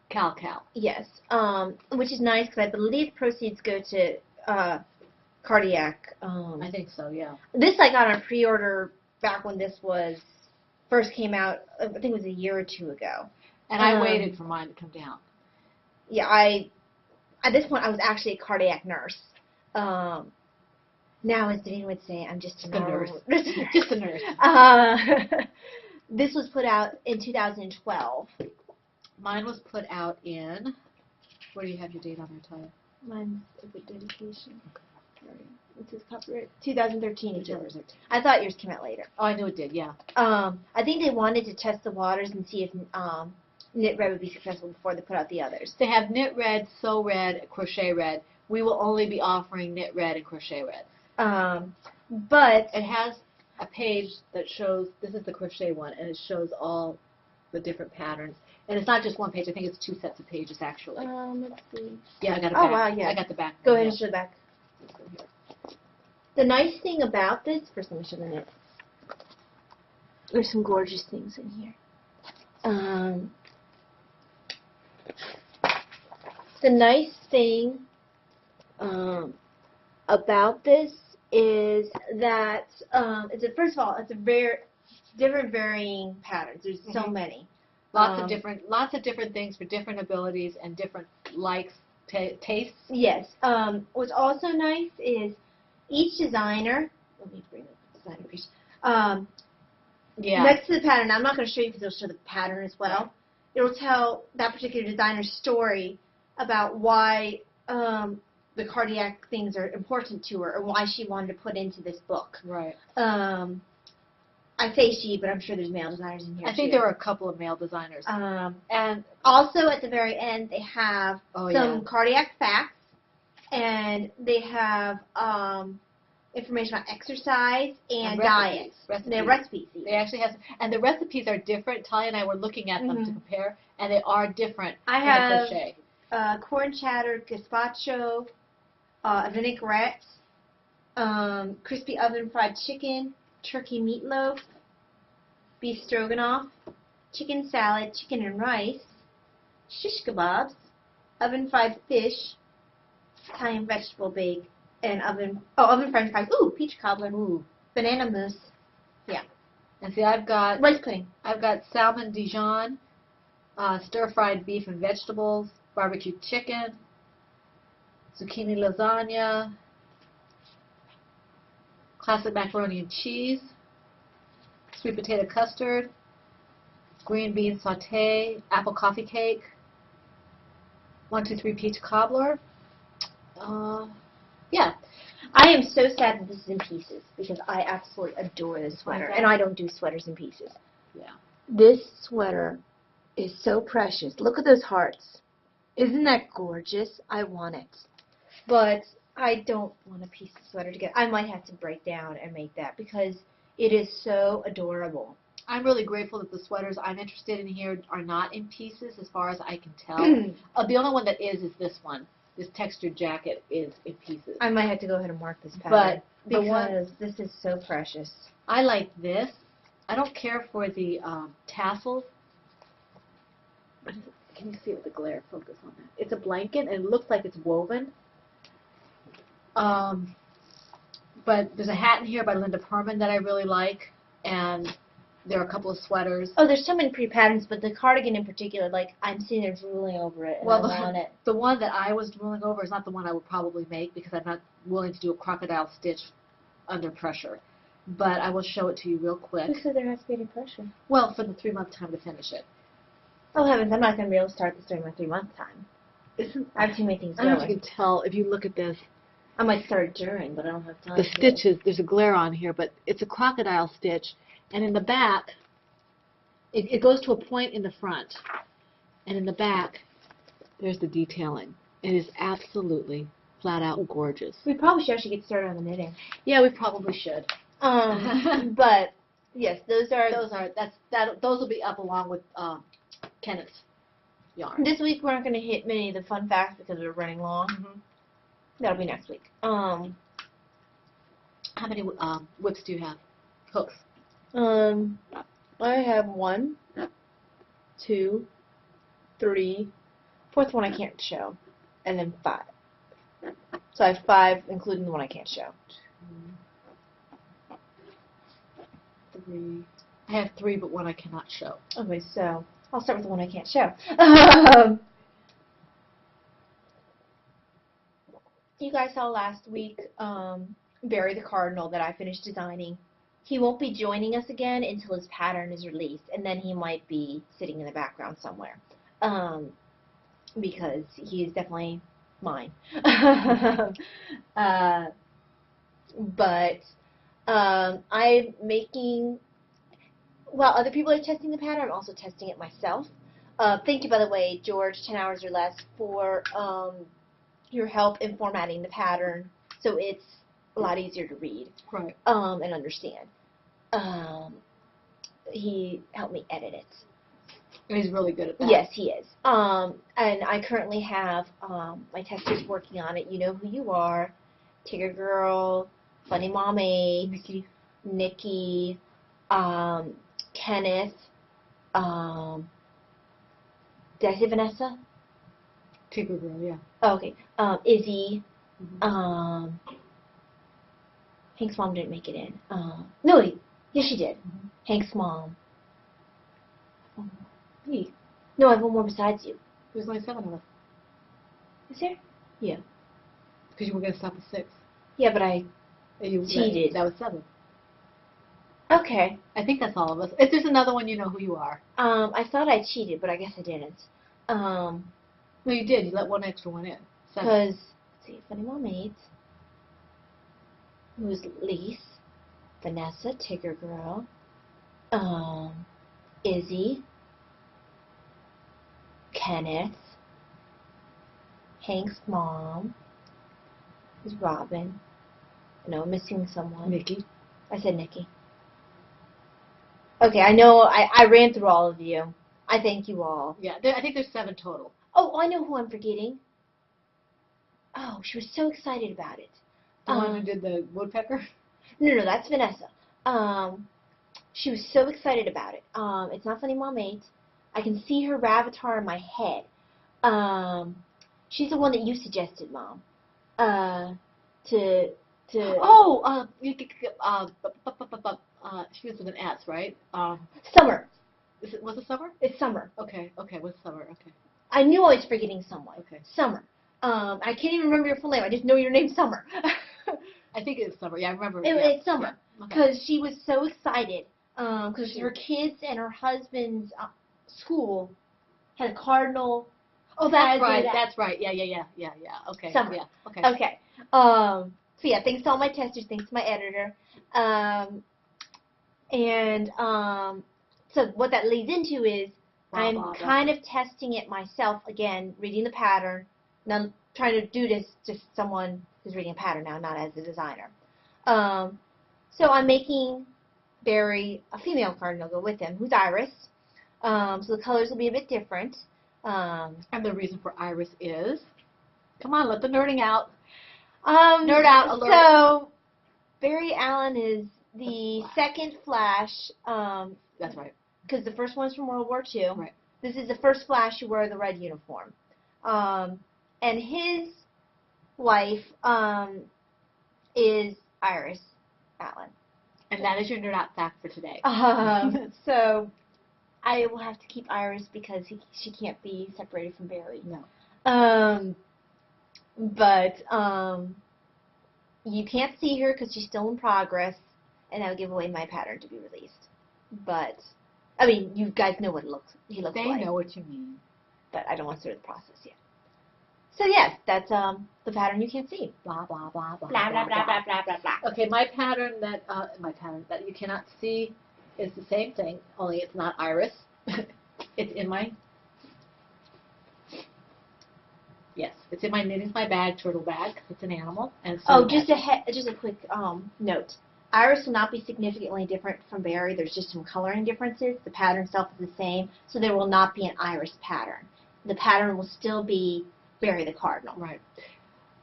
Cal. Yes. Which is nice because I believe proceeds go to Cardiac. I think so. Yeah. This I got on pre-order back when this first came out. I think it was a year or two ago. And I waited for mine to come down. Yeah, at this point I was actually a cardiac nurse. Now, as Davina would say, I'm just a nurse. Just a nurse. This was put out in 2012. Mine was put out in. Where do you have your date on there, Taya? Mine's a good dedication. It says copyright 2013. 2013. I thought yours came out later. Oh, I knew it did. Yeah. I think they wanted to test the waters and see if Knit Red would be successful before they put out the others. They have Knit Red, Sew Red, Crochet Red. We will only be offering Knit Red and Crochet Red. But it has a page that shows, this is the crochet one, and it shows all the different patterns. And it's not just one page. I think it's 2 sets of pages, actually. Let's see. Yeah, I got a back. Oh, wow, yeah. I got the back. Go ahead and show the back. The nice thing about this, first let me show the knit. There's some gorgeous things in here. The nice thing about this is that first of all, it's a very different varying patterns. There's so many. Lots of different things for different abilities and different likes, tastes. Yes. What's also nice is each designer. Let me bring up the designer piece. Next to the pattern, I'm not going to show you because it'll show the pattern as well. It'll tell that particular designer's story about why the cardiac things are important to her, or why she wanted to put into this book. Right. I say she, but I'm sure there's male designers in here. I think there are a couple of male designers. And also at the very end, they have some cardiac facts, and they have information on exercise and diet. Recipes. They actually have, and the recipes are different. Talia and I were looking at them to compare, and they are different. I have corn chowder gazpacho, a vinaigrette, crispy oven fried chicken, turkey meatloaf, beef stroganoff, chicken salad, chicken and rice, shish kebabs, oven fried fish, Italian vegetable bake, and oven french fries. Ooh, peach cobbler. Ooh, banana mousse. Yeah. And see, I've got rice pudding. I've got salmon Dijon, stir-fried beef and vegetables, barbecue chicken, zucchini lasagna, classic macaroni and cheese, sweet potato custard, green bean sauté, apple coffee cake, 1, 2, 3 peach cobbler. Yeah. I am so sad that this is in pieces because I absolutely adore this sweater, and I don't do sweaters in pieces. Yeah. This sweater is so precious. Look at those hearts. Isn't that gorgeous? I want it. But I don't want a piece of sweater together. I might have to break down and make that because it is so adorable. I'm really grateful that the sweaters I'm interested in here are not in pieces as far as I can tell. The only one that is this one. This textured jacket is in pieces. I might have to go ahead and mark this pattern. But because this is so precious. I like this. I don't care for the tassels. Can you see it with the glare? Focus on that. It's a blanket and it looks like it's woven. But there's a hat in here by Linda Perman that I really like, and There are a couple of sweaters. Oh, there's so many pretty patterns, but the cardigan in particular, like, I'm sitting there drooling over it, and Well, I want it. the one that I was drooling over is not the one I would probably make because I'm not willing to do a crocodile stitch under pressure. But I will show it to you real quick. Who said there has to be any pressure? Well, for the 3-month time to finish it. Oh, heavens, I'm not going to be able to start this during my 3-month time. I have too many things I don't know if going. you can tell if you look at this. I might start during, but I don't have time The to. stitches, there's a glare on here, but it's a crocodile stitch. And in the back, it goes to a point in the front. And in the back, there's the detailing. It is absolutely flat out gorgeous. We probably should actually get started on the knitting. Yeah, we probably should. But yes, those will be up along with Kenneth's yarn. This week we're not going to hit many of the fun facts because we're running long. Mm-hmm. That'll be next week. How many whips do you have? Hooks. I have 1, 2, 3, 4th one I can't show, and then 5. So I have 5, including the one I can't show. 3. I have 3, but one I cannot show. Okay, so I'll start with the one I can't show. You guys saw last week Barry the Cardinal that I finished designing. He won't be joining us again until his pattern is released, and then he might be sitting in the background somewhere, because he is definitely mine. But I'm making, while other people are testing the pattern, I'm also testing it myself. Thank you, by the way, George, 10 Hours or Less, for your help in formatting the pattern so it's a lot easier to read, right, and understand. He helped me edit it. And he's really good at that. Yes, he is. And I currently have my testers working on it. You know who you are. Tigger Girl, Funny Mom 8, Nikki, Kenneth, did I say Vanessa? Tigger Girl, yeah. Oh, okay. Izzy, Mm-hmm. Hank's mom didn't make it in. No, yes, she did. Mm-hmm. Hank's mom. Me. No, I have one more besides you. There's only 7 of us. Is there? Yeah. Because you were going to stop at 6. Yeah, but I You cheated. That was 7. Okay. I think that's all of us. If there's another one, you know who you are. I thought I cheated, but I guess I didn't. No, you did. You let one extra one in. 7. Because, let's see, Funny Mom 8, who's Lise, Vanessa, Tigger Girl, Izzy, Kenneth, Hank's mom, who's Robin. No, missing someone. Nikki. I said Nikki. Okay, I know I ran through all of you. I thank you all. Yeah, I think there's 7 total. Oh, I know who I'm forgetting. Oh, she was so excited about it. The one who did the woodpecker? No, that's Vanessa. She was so excited about it. It's not Funny Mom 8. I can see her avatar in my head. She's the one that you suggested, Mom. To Oh, she was with an S, right? Summer. Was it Summer? It's Summer. Okay, what's Summer? Okay. I knew I was forgetting someone. Okay. Summer. I can't even remember your full name. I just know your name's Summer. I think it's Summer. Yeah, I remember. It's Summer. Yeah. Because she was so excited. Because her kids and her husband's school had a cardinal. Oh, that's right. That's right. Yeah. Okay. Summer. Yeah. Okay. Okay. So yeah, thanks to all my testers, thanks to my editor. So what that leads into is I'm kind of testing it myself again, reading the pattern. And I'm trying to do this to someone who's reading a pattern now, not as a designer. So I'm making Barry a female cardinal go with him, who's Iris. So the colors will be a bit different. And the reason for Iris is, come on, let the nerding out. Nerd out alert. So Barry Allen is the second Flash. That's right. Because the first one's from World War II. Right. This is the first Flash who wore the red uniform. And his wife is Iris Allen. And that is your nerd out fact for today. So I will have to keep Iris because she can't be separated from Barry. No. But you can't see her because she's still in progress, and I'll give away my pattern to be released. But I mean, you guys know what he looks They like. know what you mean. But I don't want to start the process yet. So yes, that's the pattern you can't see. Blah blah blah blah Blah blah blah blah blah blah blah. Okay, my pattern that you cannot see is the same thing, only it's not Iris. It's in my it's in my knitting's my bag turtle bag. It's an animal and so just a quick note. Iris will not be significantly different from Barry. There's just some coloring differences. The pattern itself is the same, so there will not be an Iris pattern. The pattern will still be Barry the Cardinal. Right.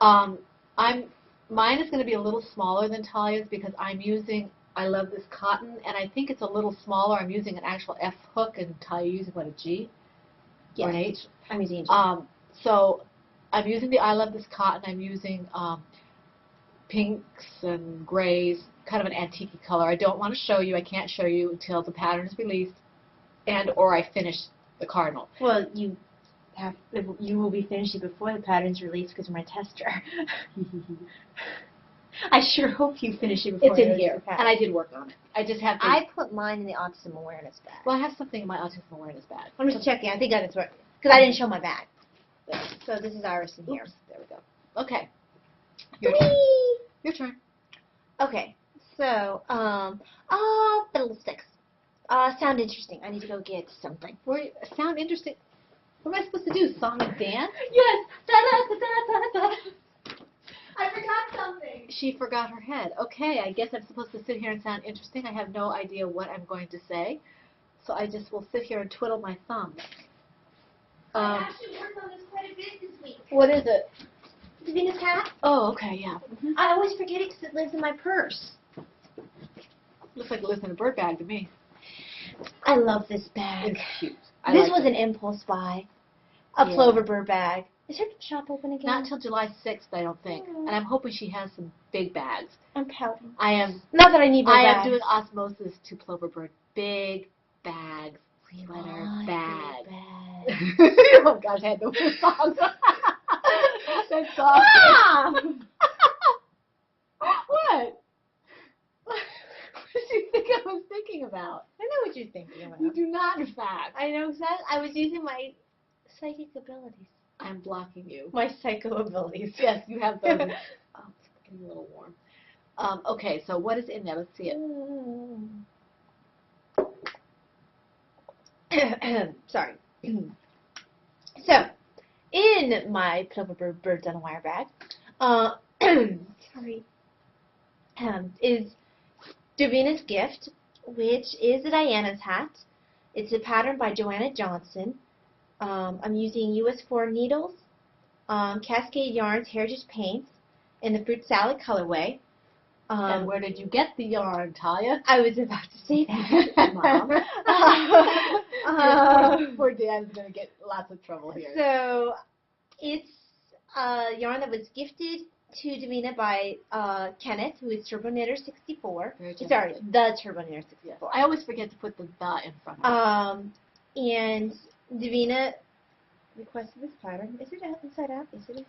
Mine is going to be a little smaller than Talia's because I'm using I Love This Cotton, and I think it's a little smaller. I'm using an actual F hook, and Talia using what, a G? Yes. Or an H? I'm using a G. So I'm using the I Love This Cotton. I'm using pinks and grays, kind of an antique color. I don't want to show you. I can't show you until the pattern is released and or I finish the cardinal. Well, you will be finishing before the pattern's released because I'm my tester. I sure hope you finish it before. It's in here, and I did work on it. I just have to. I put mine in the autism awareness bag. Well, I have something in my autism awareness bag. I'm just checking. I think that's right because I didn't show my bag. So this is Iris in here. Oops, there we go. Okay. Your turn. Okay. So, fiddlesticks. Sound interesting. I need to go get something. Sound interesting. What am I supposed to do? Song and dance? Yes. I forgot something. She forgot her head. Okay, I guess I'm supposed to sit here and sound interesting. I have no idea what I'm going to say. So I just will sit here and twiddle my thumbs. I actually worked on this quite a bit this week. What is it? Davina's hat. Oh, okay, yeah. Mm-hmm. I always forget it because it lives in my purse. Looks like it lives in a bird bag to me. I love this bag. It's cute. This was an impulse buy. A plover bird bag. Is her shop open again? Not until July 6th, I don't think. And I'm hoping she has some big bags. I'm pouting. I am. Not that I need more bags. I am doing osmosis to plover bird. Big bags. Sweater bag. Oh gosh, I had the worst song. That's song. Ah! What? What did you think I was thinking about? I know what you're thinking about. You do not, in fact. I know exactly. I was using my psychic abilities. I'm blocking you. My psycho abilities. Yes, you have those. Oh, it's getting a little warm. Okay, so what is in there? Let's see it. Sorry. So, in my plover birds on a wire bag, sorry, is Davina's Gift, which is a Diana's hat. It's a pattern by Joanna Johnson. I'm using US 4 needles, Cascade Yarns Heritage Paints, in the Fruit Salad colorway. And where did you get the yarn, Talia? I was about to say that. Mom. Poor Dan's going to get lots of trouble here. So, it's a yarn that was gifted to Davina by Kenneth, who is Turbo Knitter 64. Sorry, the Turbo Knitter 64. Yes. I always forget to put the in front of it. And Davina requested this pattern. Is it inside out? Yes, it is.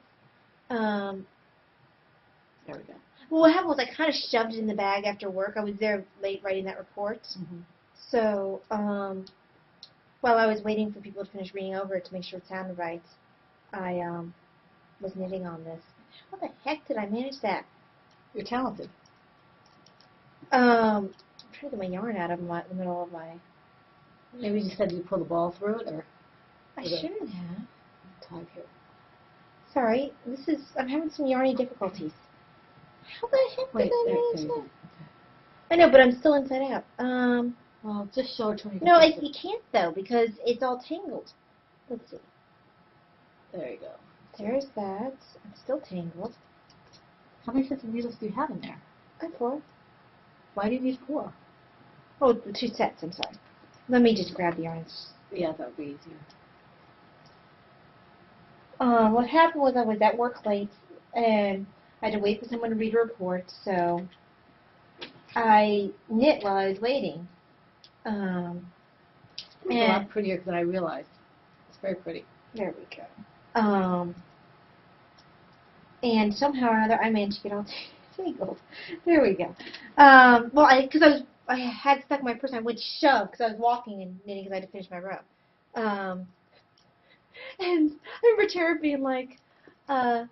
There we go. Well, what happened was I kind of shoved it in the bag after work. I was there late writing that report. Mm-hmm. So, while I was waiting for people to finish reading over it to make sure it sounded right, I was knitting on this. How the heck did I manage that? You're talented. I'm trying to get my yarn out of the middle of my... Maybe you said you pull the ball through it, or... I shouldn't have. Time here. Sorry, I'm having some yarny difficulties. How the heck did I manage that? I know, but I'm still inside out. Well, just show it to me. No, you can't though, because it's all tangled. Let's see. There you go. There's that. I'm still tangled. How many sets of needles do you have in there? I have 4. Why do you need 4? Oh, 2 sets, I'm sorry. Let me just grab the yarns. Yeah, that would be easier. What happened was I was at work late, and I had to wait for someone to read a report, so I knit while I was waiting. It's a lot prettier than I realized. It's very pretty. There we go. And somehow or another, I managed to get all tangled. There we go. Well, because I had stuck my purse, I went shove because I was walking and knitting because I had to finish my row. And I remember Tara being like, can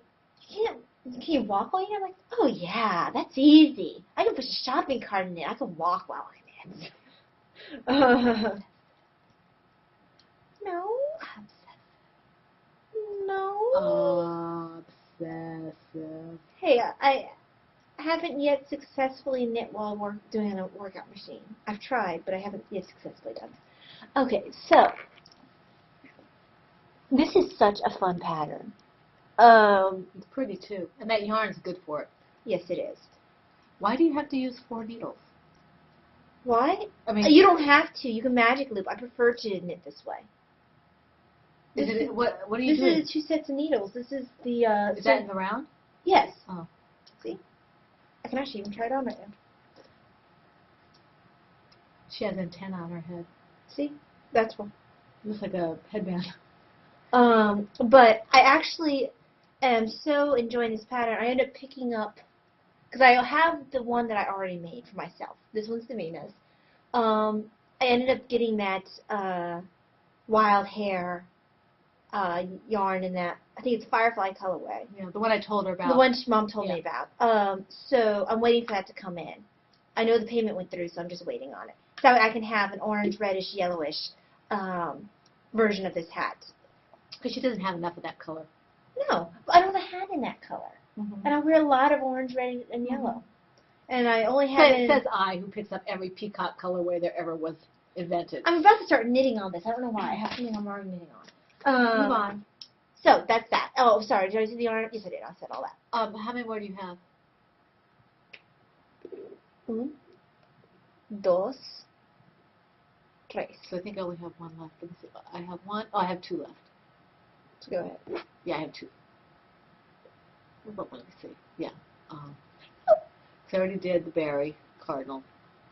you walk while you knit? I'm like, oh yeah, that's easy. I can push a shopping cart in it. I can walk while I knit. No. No. Obsessive. Hey, I haven't yet successfully knit while doing a workout machine. I've tried, but I haven't yet successfully done it. Okay, so this is such a fun pattern. It's pretty too, and that yarn's good for it. Yes, it is. Why do you have to use 4 needles? Why? I mean, You don't have to. You can magic loop. I prefer to knit this way. What are you doing? This is 2 sets of needles. This is the. Is that in the round? Yes. Oh. See? I can actually even try it on right now. She has antenna on her head. See? That's one. Looks like a headband. But I actually am so enjoying this pattern. I end up picking up, because I have the one that I already made for myself. This one's Davina's. I ended up getting that wild hair yarn in that. I think it's Firefly colorway. Yeah, the one I told her about. The one Mom told me about. So I'm waiting for that to come in. I know the payment went through, so I'm just waiting on it. So I can have an orange, reddish, yellowish version of this hat. Because she doesn't have enough of that color. No, I don't have a hat in that color. Mm-hmm. And I wear a lot of orange, red, and yellow. Mm-hmm. And I only have it says I, who picks up every peacock colorway there ever was invented. I'm about to start knitting on this. I don't know why. I have something I'm already knitting on. Move on. So that's that. Oh, sorry. Did I do the yarn? Yes, I did. I said all that. How many more do you have? 1, 2, 3. So I think I only have 1 left. Let me see. I have 1. Oh, I have 2 left. So go ahead. Yeah, I have 2. Let me see. Yeah. So I already did the berry cardinal.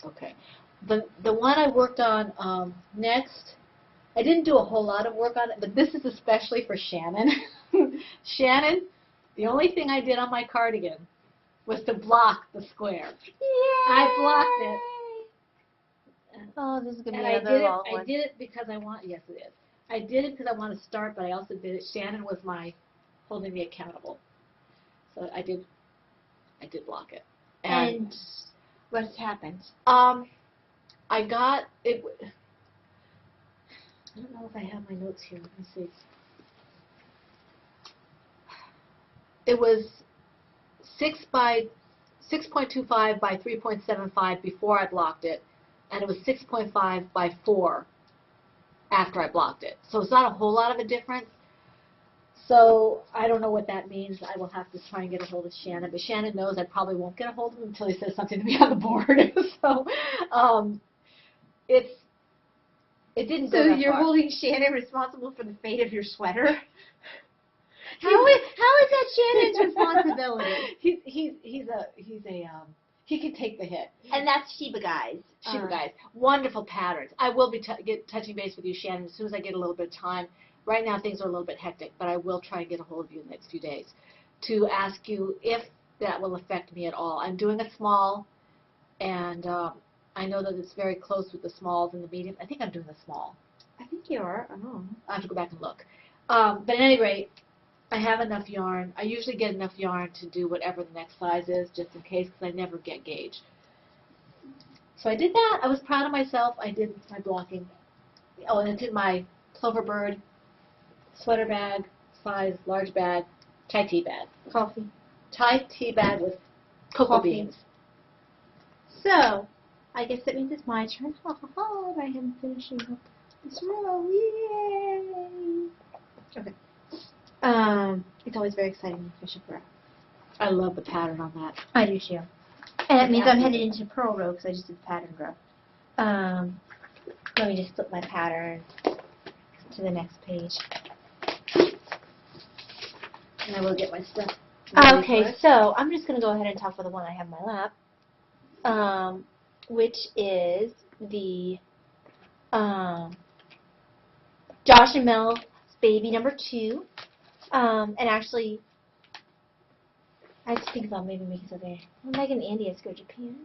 Okay. The one I worked on next, I didn't do a whole lot of work on it, but this is especially for Shannon. Shannon, the only thing I did on my cardigan was to block the square. Yay! I blocked it. Oh, this is going to And be another long one. I did it because I want, yes it is. I did it because I want to start, but I also did it, Shannon was holding me accountable. So I did block it. And what has happened? I got it. I don't know if I have my notes here. Let me see. It was 6.25 by 3.75 before I blocked it, and it was 6.5 by 4 after I blocked it. So it's not a whole lot of a difference. So I don't know what that means. I will have to try and get a hold of Shannon, but Shannon knows I probably won't get a hold of him until he says something to me on the board. So it didn't go So that you're far. holding Shannon responsible for the fate of your sweater? How is that Shannon's responsibility? He can take the hit. And that's Sheba Guys. Sheba Guys, wonderful patterns. I will be touching base with you, Shannon, as soon as I get a little bit of time. Right now things are a little bit hectic, but I will try and get a hold of you in the next few days to ask you if that will affect me at all. I'm doing a small, and I know that it's very close with the smalls and the medium. I think I'm doing the small. I think you are. Oh. I have to go back and look. But at any rate, I have enough yarn. I usually get enough yarn to do whatever the next size is, just in case, because I never get gauge. So I did that. I was proud of myself. I did my blocking. Oh, and I did my Clover Bird sweater bag, size large bag, Thai tea bag. Coffee. Thai tea bag with cocoa beans. So, I guess that means it's my turn. Ha ha ha, I am finishing up this row. Yay! Okay. It's always very exciting to finish a row. I love the pattern on that. I do too. And that means I'm headed into Pearl Row because I just did the pattern row. Let me just flip my pattern to the next page. And I will get my stuff. Okay, so I'm just going to go ahead and talk about the one I have in my lap. which is the Josh and Mel's baby number 2. And actually, I have to think about maybe making something. Well, Megan and Andy has to go to Japan.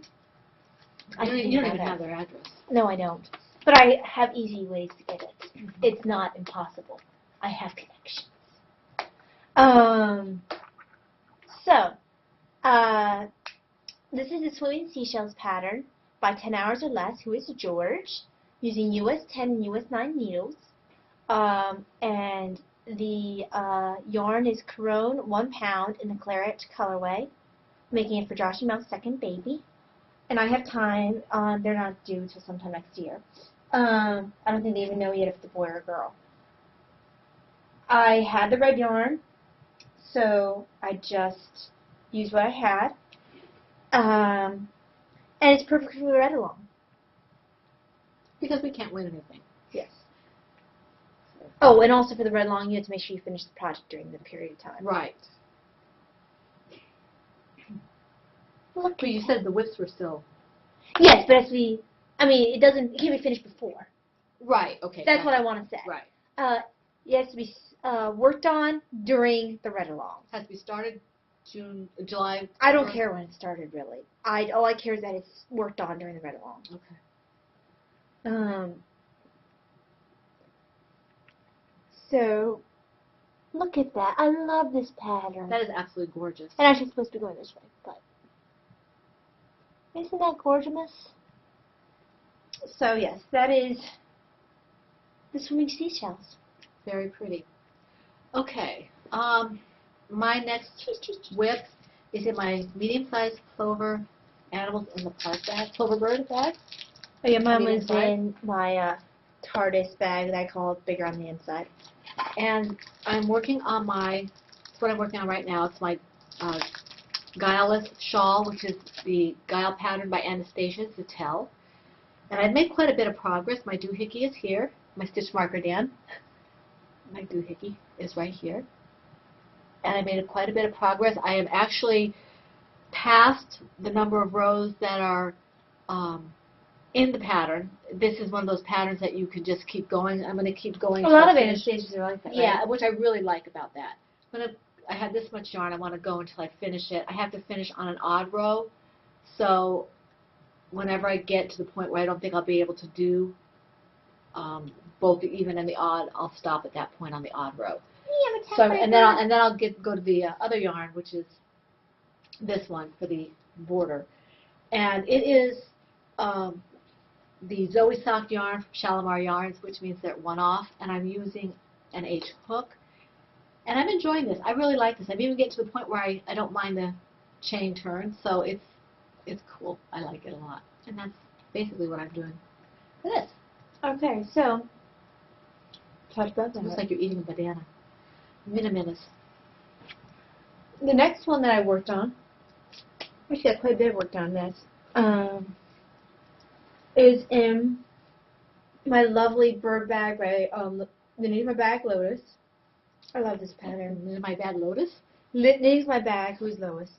You don't even have their address. No, I don't. But I have easy ways to get it. It's not impossible. I have connections. This is the Swimming Seashells pattern by 10 Hours or Less, who is George, using US 10 and US 9 needles. And the yarn is Caron 1 pound in the claret colorway, making it for Josh and Mel's second baby. And I have time. They're not due till sometime next year. I don't think they even know yet if it's a boy or a girl. I had the red yarn, so I just used what I had. And it's perfect for the read along. Because we can't win anything. Yes. Oh, and also for the read along, you have to make sure you finish the project during the period of time. Right. But you said the whips were still. Yes, but it can't be finished before. Right, okay. That's what I want to say. Right. It has to be worked on during the read along. Has to be started July. I don't care when it started, really. All I care is that it's worked on during the read along. Okay. So, look at that. I love this pattern. That is absolutely gorgeous. And actually, it's supposed to be going this way, but isn't that gorgeous? So yes, that is the Swimming Seashells. Very pretty. Okay. My next whip is in my medium-sized Clover Animals in the Park bag, Clover Bird bag. Oh yeah, mine was in my TARDIS bag that I call bigger on the inside. And I'm working on that's what I'm working on right now. It's my Guileless shawl, which is the Guile pattern by Anastasia Zattel. And I've made quite a bit of progress. My doohickey is here. My stitch marker, Dan. My doohickey is right here. And I made quite a bit of progress. I am actually past the number of rows that are in the pattern. This is one of those patterns that you can just keep going. I'm going to keep going. A lot of Anastasias are like that, right? Yeah, which I really like about that. I have this much yarn. I want to go until I finish it. I have to finish on an odd row. So whenever I get to the point where I don't think I'll be able to do both the even and the odd, I'll stop at that point on the odd row. Yeah, So and then I'll go to the other yarn, which is this one for the border, and it is the Zoe Sock yarn from Shalimar Yarns, which means they're one-off, and I'm using an H hook, and I'm enjoying this. I really like this. I'm even getting to the point where I don't mind the chain turn, so it's cool. I like it a lot, and that's basically what I'm doing for this. Okay, so talk about that. It looks like you're eating a banana. Miniminus. The next one that I worked on, actually I quite a bit of work on this, is in my lovely bird bag by the Knitting My Bag Lotus. I love this pattern. Knitting My Bag Lotus? Knitting My Bag, who's Lois.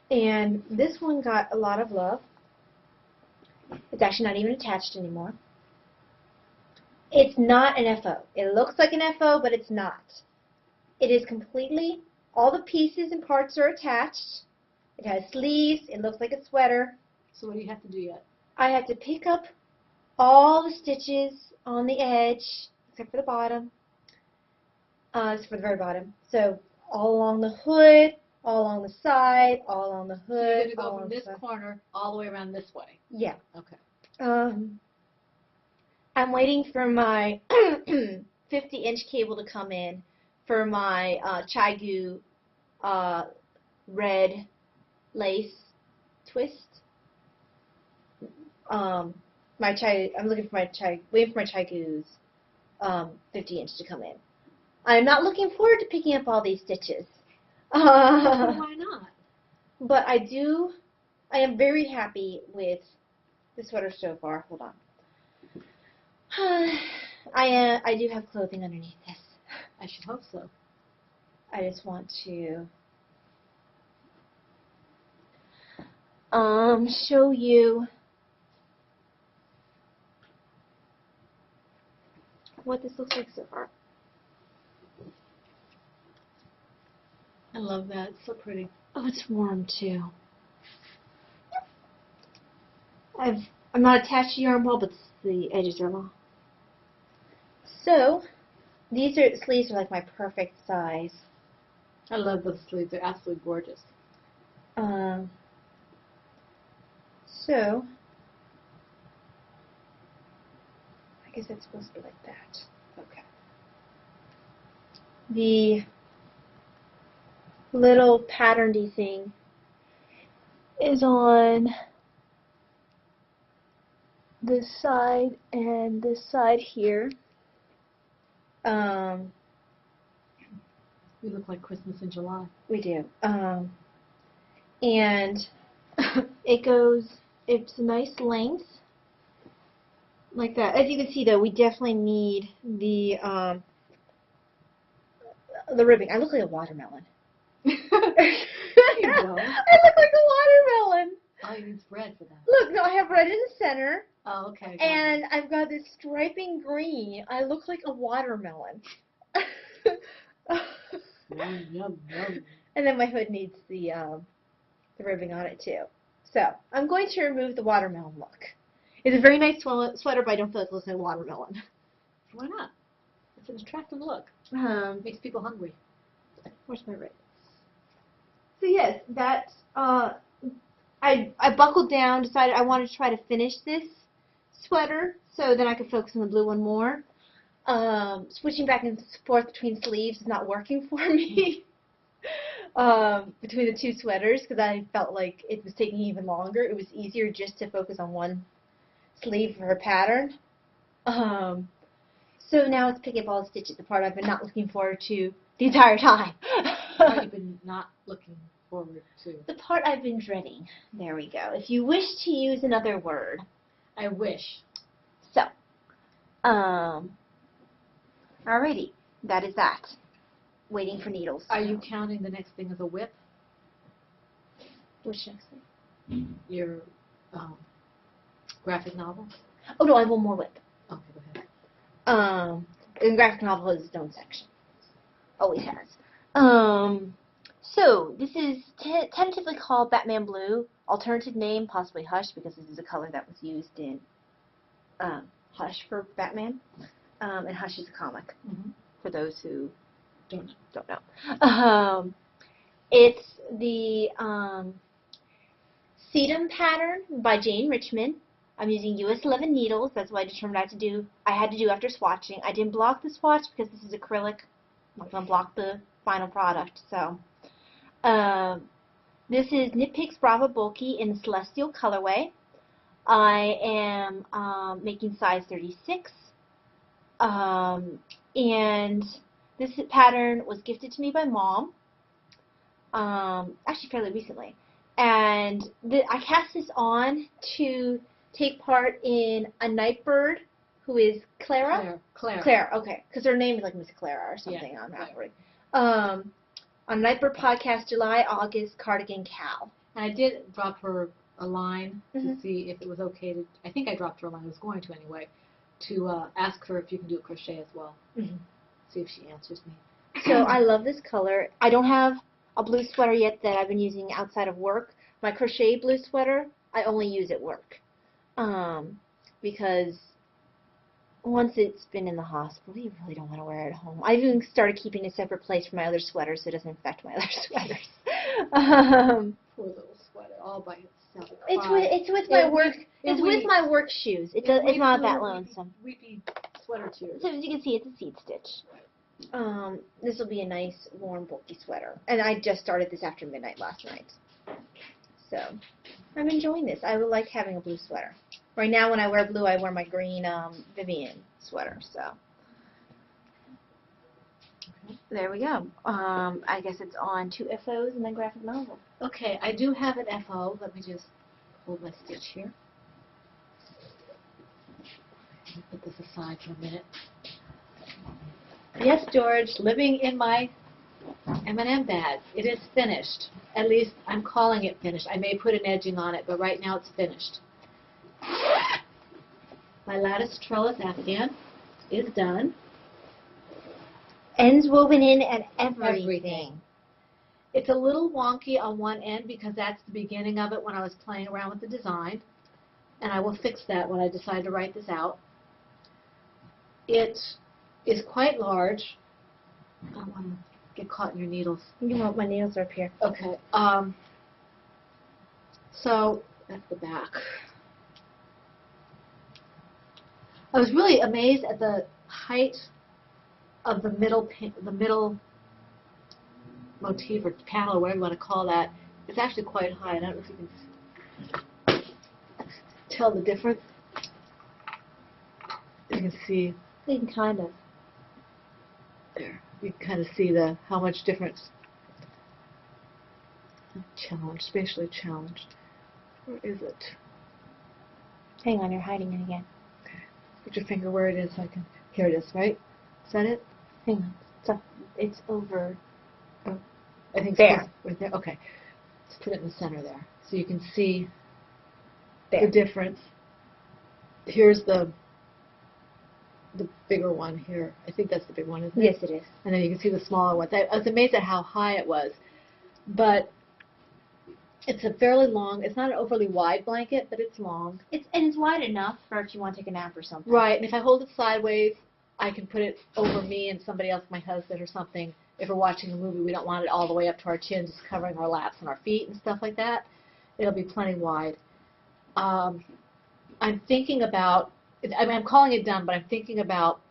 And this one got a lot of love. It's actually not even attached anymore. It's not an FO. It looks like an FO, but it's not. It is completely, all the pieces and parts are attached. It has sleeves. It looks like a sweater. So what do you have to do yet? I have to pick up all the stitches on the edge, except for the bottom. It's for the very bottom. So all along the hood, all along the side, all along the hood. So you're going to go from this corner all the way around this way? Yeah. Okay. I'm waiting for my 50-inch cable to come in for my Chaigu red lace twist. I'm looking for waiting for my Chaigu's 50-inch to come in. I'm not looking forward to picking up all these stitches. Why not? But I am very happy with the sweater so far. Hold on. I do have clothing underneath this. I should hope so. I just want to show you what this looks like so far. I love that. It's so pretty. Oh, it's warm too. I'm not attached to the yarn ball, but the edges are long. So, these sleeves are like my perfect size. I love those sleeves. They're absolutely gorgeous. So, I guess it's supposed to be like that. Okay. The little patternedy thing is on this side and this side here. We look like Christmas in July. We do. And it's a nice length, like that. As you can see, though, we definitely need the ribbing. I look like a watermelon. You don't. I look like a watermelon. Oh, you need red for that. Look, no, I have red in the center. Oh, okay. And I've got this striping green. I look like a watermelon. Yum, yum, yum. And then my hood needs the ribbing on it too. So I'm going to remove the watermelon look. It's a very nice sweater, but I don't feel like it looks like a watermelon. Why not? It's an attractive look. Makes people hungry. Where's my ribbon? So yes, that I buckled down, decided I wanted to try to finish this sweater so then I could focus on the blue one more. Switching back and forth between sleeves is not working for me. Between the two sweaters, because I felt like it was taking even longer. It was easier just to focus on one sleeve for a pattern. So now it's picking up all the stitches, the part I've been not looking forward to the entire time. What you've been not looking forward to? The part I've been dreading. There we go. If you wish to use another word. I wish. So, alrighty, that is that. Waiting for needles. Are you counting the next thing as a whip? Which next thing? Your graphic novel? Oh no, I have one more whip. Okay, go ahead. And graphic novel is its own section. Always has. So this is tentatively called Batman Blue. Alternative name, possibly Hush, because this is a color that was used in Hush for Batman. And Hush is a comic, for those who don't know. It's the Sedum pattern by Jane Richmond. I'm using US 11 needles. That's what I determined I had to do after swatching. I didn't block the swatch because this is acrylic. I'm not going to block the final product. So this is Knit Picks Brava Bulky in the Celestial colorway. I am making size 36. And this pattern was gifted to me by Mom, actually fairly recently. And I cast this on to take part in a Nightbird, who is Clara? Claire, okay. Because her name is like Miss Clara or something. Yeah, I'm not worried. On Nightbird podcast, July, August, Cardigan Cow. And I did drop her a line to see if it was okay to, I think I dropped her a line, I was going to anyway, to ask her if you can do a crochet as well. See if she answers me. So I love this color. I don't have a blue sweater yet that I've been using outside of work. My crochet blue sweater, I only use at work. Because once it's been in the hospital, you really don't want to wear it at home. I've even started keeping a separate place for my other sweaters so it doesn't affect my other sweaters. Poor little sweater, all by itself. It's with my work. It's with my work shoes. It's not that lonesome. Weepy sweater tears. So as you can see, it's a seed stitch. This will be a nice, warm, bulky sweater. And I just started this after midnight last night. So I'm enjoying this. I would like having a blue sweater. Right now, when I wear blue, I wear my green Vivian sweater. So there we go. I guess it's on 2 FOs and then graphic novel. Okay, I do have an FO. Let me just hold my stitch here. Let me put this aside for a minute. Yes, George, living in my M&M bag. It is finished. At least I'm calling it finished. I may put an edging on it, but right now it's finished. My lattice trellis afghan is done. Ends woven in and everything. It's a little wonky on one end because that's the beginning of it when I was playing around with the design. And I will fix that when I decide to write this out. It is quite large. I don't want to get caught in your needles. You want my needles are up here. Okay. So that's the back. I was really amazed at the height of the middle motif or panel or whatever you want to call that. It's actually quite high. I don't know if you can tell the difference. You can see. You can kind of. There. You can kind of see how much difference. Challenged, spatially challenged. Where is it? Hang on, you're hiding it again. Okay. Put your finger where it is so I can. Here it is, right? Is that it? Hang on. It's over. Oh, I think there. Right there. Okay. Let's put it in the center there, so you can see there. the difference. Here's the bigger one here. I think that's the big one, isn't it? Yes, it is. And then you can see the smaller ones. I was amazed at how high it was, but it's a fairly long. It's not an overly wide blanket, but it's long. It's wide enough for if you want to take a nap or something. Right. And if I hold it sideways, I can put it over me and somebody else, my husband or something. If we're watching a movie, we don't want it all the way up to our chin, just covering our laps and our feet and stuff like that. It'll be plenty wide. I'm thinking about, I'm calling it done, but I'm thinking about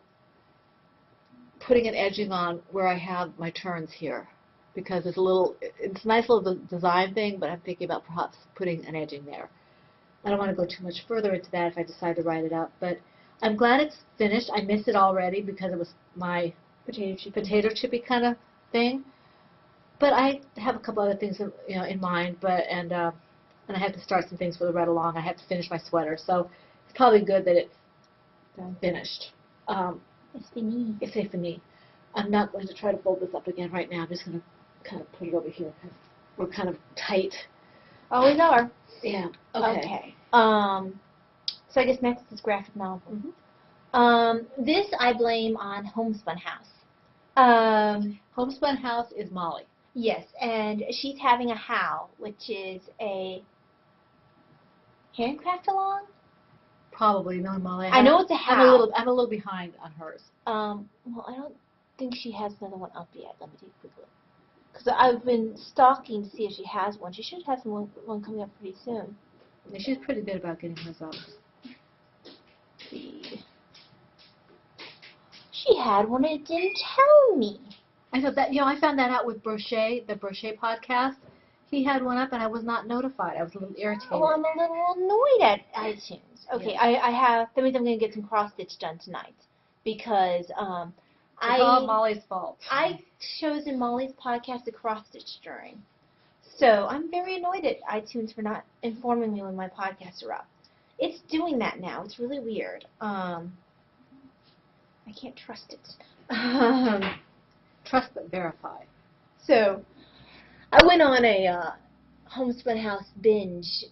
putting an edging on where I have my turns here. Because it's a nice little design thing, but I'm thinking about perhaps putting an edging there. I don't want to go too much further into that if I decide to write it up, but I'm glad it's finished. I missed it already because it was my potato chippy kind of thing. But I have a couple other things in mind, and I have to start some things for the read along. I have to finish my sweater, so it's probably good that it's finished. It's fini. It's fini. I'm not going to try to fold this up again right now. I'm just going to kind of put it over here. We're kind of tight. Always are. Yeah. Okay. So I guess next is graphic novel. Mm-hmm. This I blame on Homespun House. Homespun House is Molly. Yes, and she's having a HOW, which is a handcraft along. Probably, no, Molly. I know it's a HOW. I'm a little behind on hers. Well, I don't think she has another one up yet. Let me take a quick look. Because I've been stalking to see if she has one. She should have one coming up pretty soon. Yeah, she's pretty good about getting hers up. See. She had one and it didn't tell me. I know that. I found that out with Brochet, the Brochet podcast. He had one up and I was not notified. I was a little irritated. Oh, I'm a little annoyed at iTunes. Okay, yeah. That means I'm going to get some cross stitch done tonight because it's all Molly's fault. I chosen Molly's podcast to cross stitch during. So I'm very annoyed at iTunes for not informing me when my podcasts are up. It's doing that now. It's really weird. I can't trust it. Trust but verify. So I went on a Homespun House binge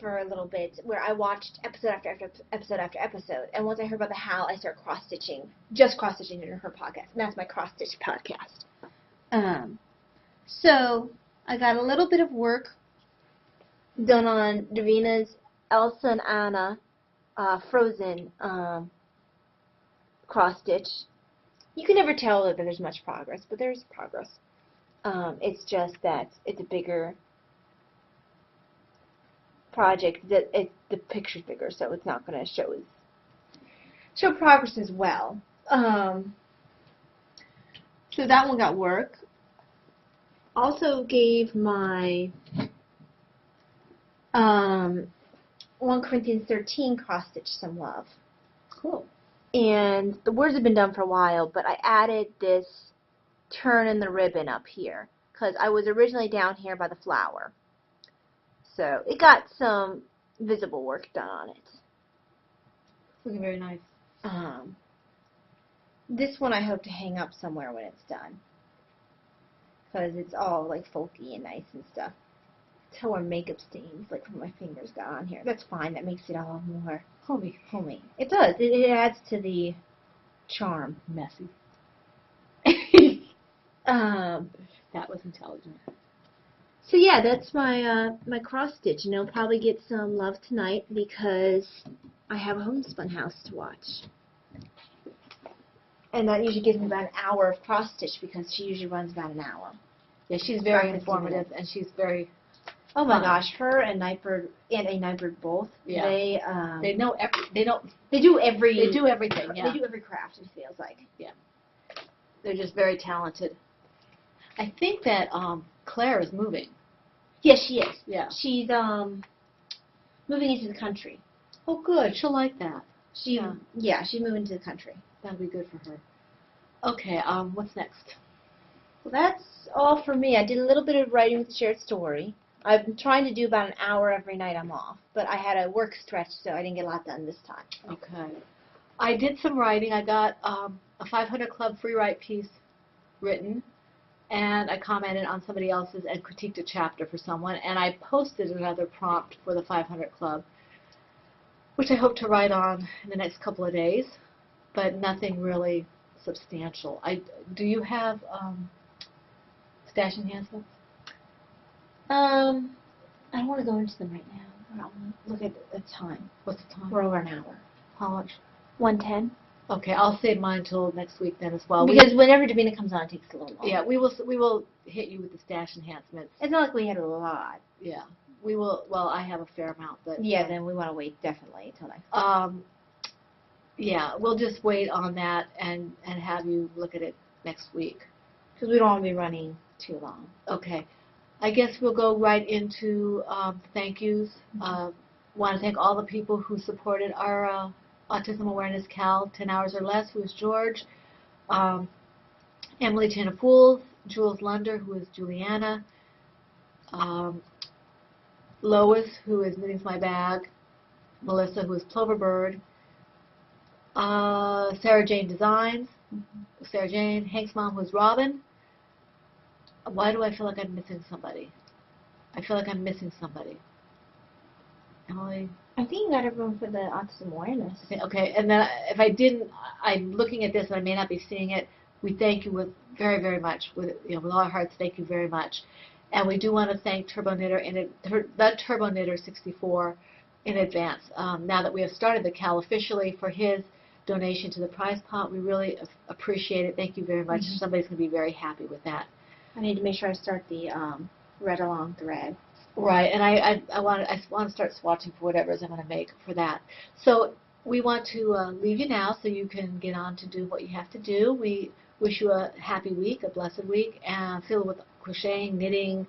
for a little bit where I watched episode after episode after episode. And once I heard about the HOW, I started cross-stitching, just cross-stitching in her podcast. And that's my cross-stitch podcast. So I got a little bit of work done on Davina's Elsa and Anna Frozen cross-stitch. You can never tell that there's much progress, but there's progress. It's just that it's a bigger project. That the picture's bigger, so it's not going to show progress as well. So that one got work. Also gave my 1 Corinthians 13 cross stitch some love. Cool. And the words have been done for a while, but I added this turn in the ribbon up here because I was originally down here by the flower. So it got some visible work done on it. Looking very nice. This one I hope to hang up somewhere when it's done. because it's all like folky and nice and stuff. It's how our makeup stains, like when my fingers got on here. That's fine. That makes it all more homey. It does. It adds to the charm. Messy. That was intelligent. So yeah, that's my my cross stitch, and it'll probably get some love tonight because I have a homespun house to watch. And that usually gives me about an hour of cross stitch because she usually runs about an hour. Yeah, she's very About 15 informative, minutes. and she's very. Oh my fun. gosh, her and Nightbird both. Yeah. They They know every. They don't. they do every They do everything. Yeah. They do every craft. It feels like. They're just very talented. I think that Claire is moving. Yes, she is. Yeah. She's moving into the country. Oh, good. She'll like that. She's moving to the country. That'll be good for her. Okay. What's next? Well, that's all for me. I did a little bit of writing with the shared story. I've been trying to do about an hour every night I'm off, but I had a work stretch, so I didn't get a lot done this time. Okay. I did some writing. I got a 500 Club free write piece written, and I commented on somebody else's and critiqued a chapter for someone, and I posted another prompt for the 500 Club, which I hope to write on in the next couple of days, but nothing really substantial. Do you have stash enhancements? I don't want to go into them right now. I'll look at the time. What's the time? We're over an hour. How much? 1:10. Okay, I'll save mine till next week then as well. Because whenever Davina comes on, it takes a little longer. Yeah, we will hit you with the stash enhancements. It's not like we had a lot. Yeah, we will. Well, I have a fair amount, but Yeah, then we want to wait definitely until next. Yeah, we'll just wait on that and have you look at it next week. Because we don't want to be running too long. Okay, I guess we'll go right into thank yous. Want to thank all the people who supported our Autism Awareness Cal 10 hours or less, who is George, Emily Tanafools, Jules Lunder, who is Juliana, Lois, who is Knitting's My Bag, Melissa, who is Ploverbird, Sarah Jane Designs, Sarah Jane, Hank's mom, who is Robin. Why do I feel like I'm missing somebody? I feel like I'm missing somebody. Emily? I think you got everyone for the autism awareness. Okay, and then if I didn't, I'm looking at this and I may not be seeing it. We thank you with very, very much, with all our hearts. Thank you very much, and we do want to thank Turbo Knitter the Turbo Knitter 64 in advance. Now that we have started the Cal officially, for his donation to the prize pot, we really appreciate it. Thank you very much. Somebody's going to be very happy with that. I need to make sure I start the read along thread. Right, and I want to start swatching for whatever it is I'm going to make for that. So we want to leave you now so you can get on to do what you have to do. We wish you a happy week, a blessed week, and filled with crocheting, knitting,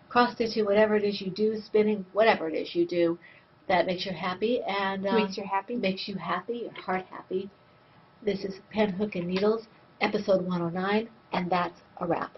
cross-stitching, whatever it is you do, spinning, whatever it is you do that makes you happy. And Makes you happy? Makes you happy, your heart happy. This is Pen, Hook, and Needles, episode 109, and that's a wrap.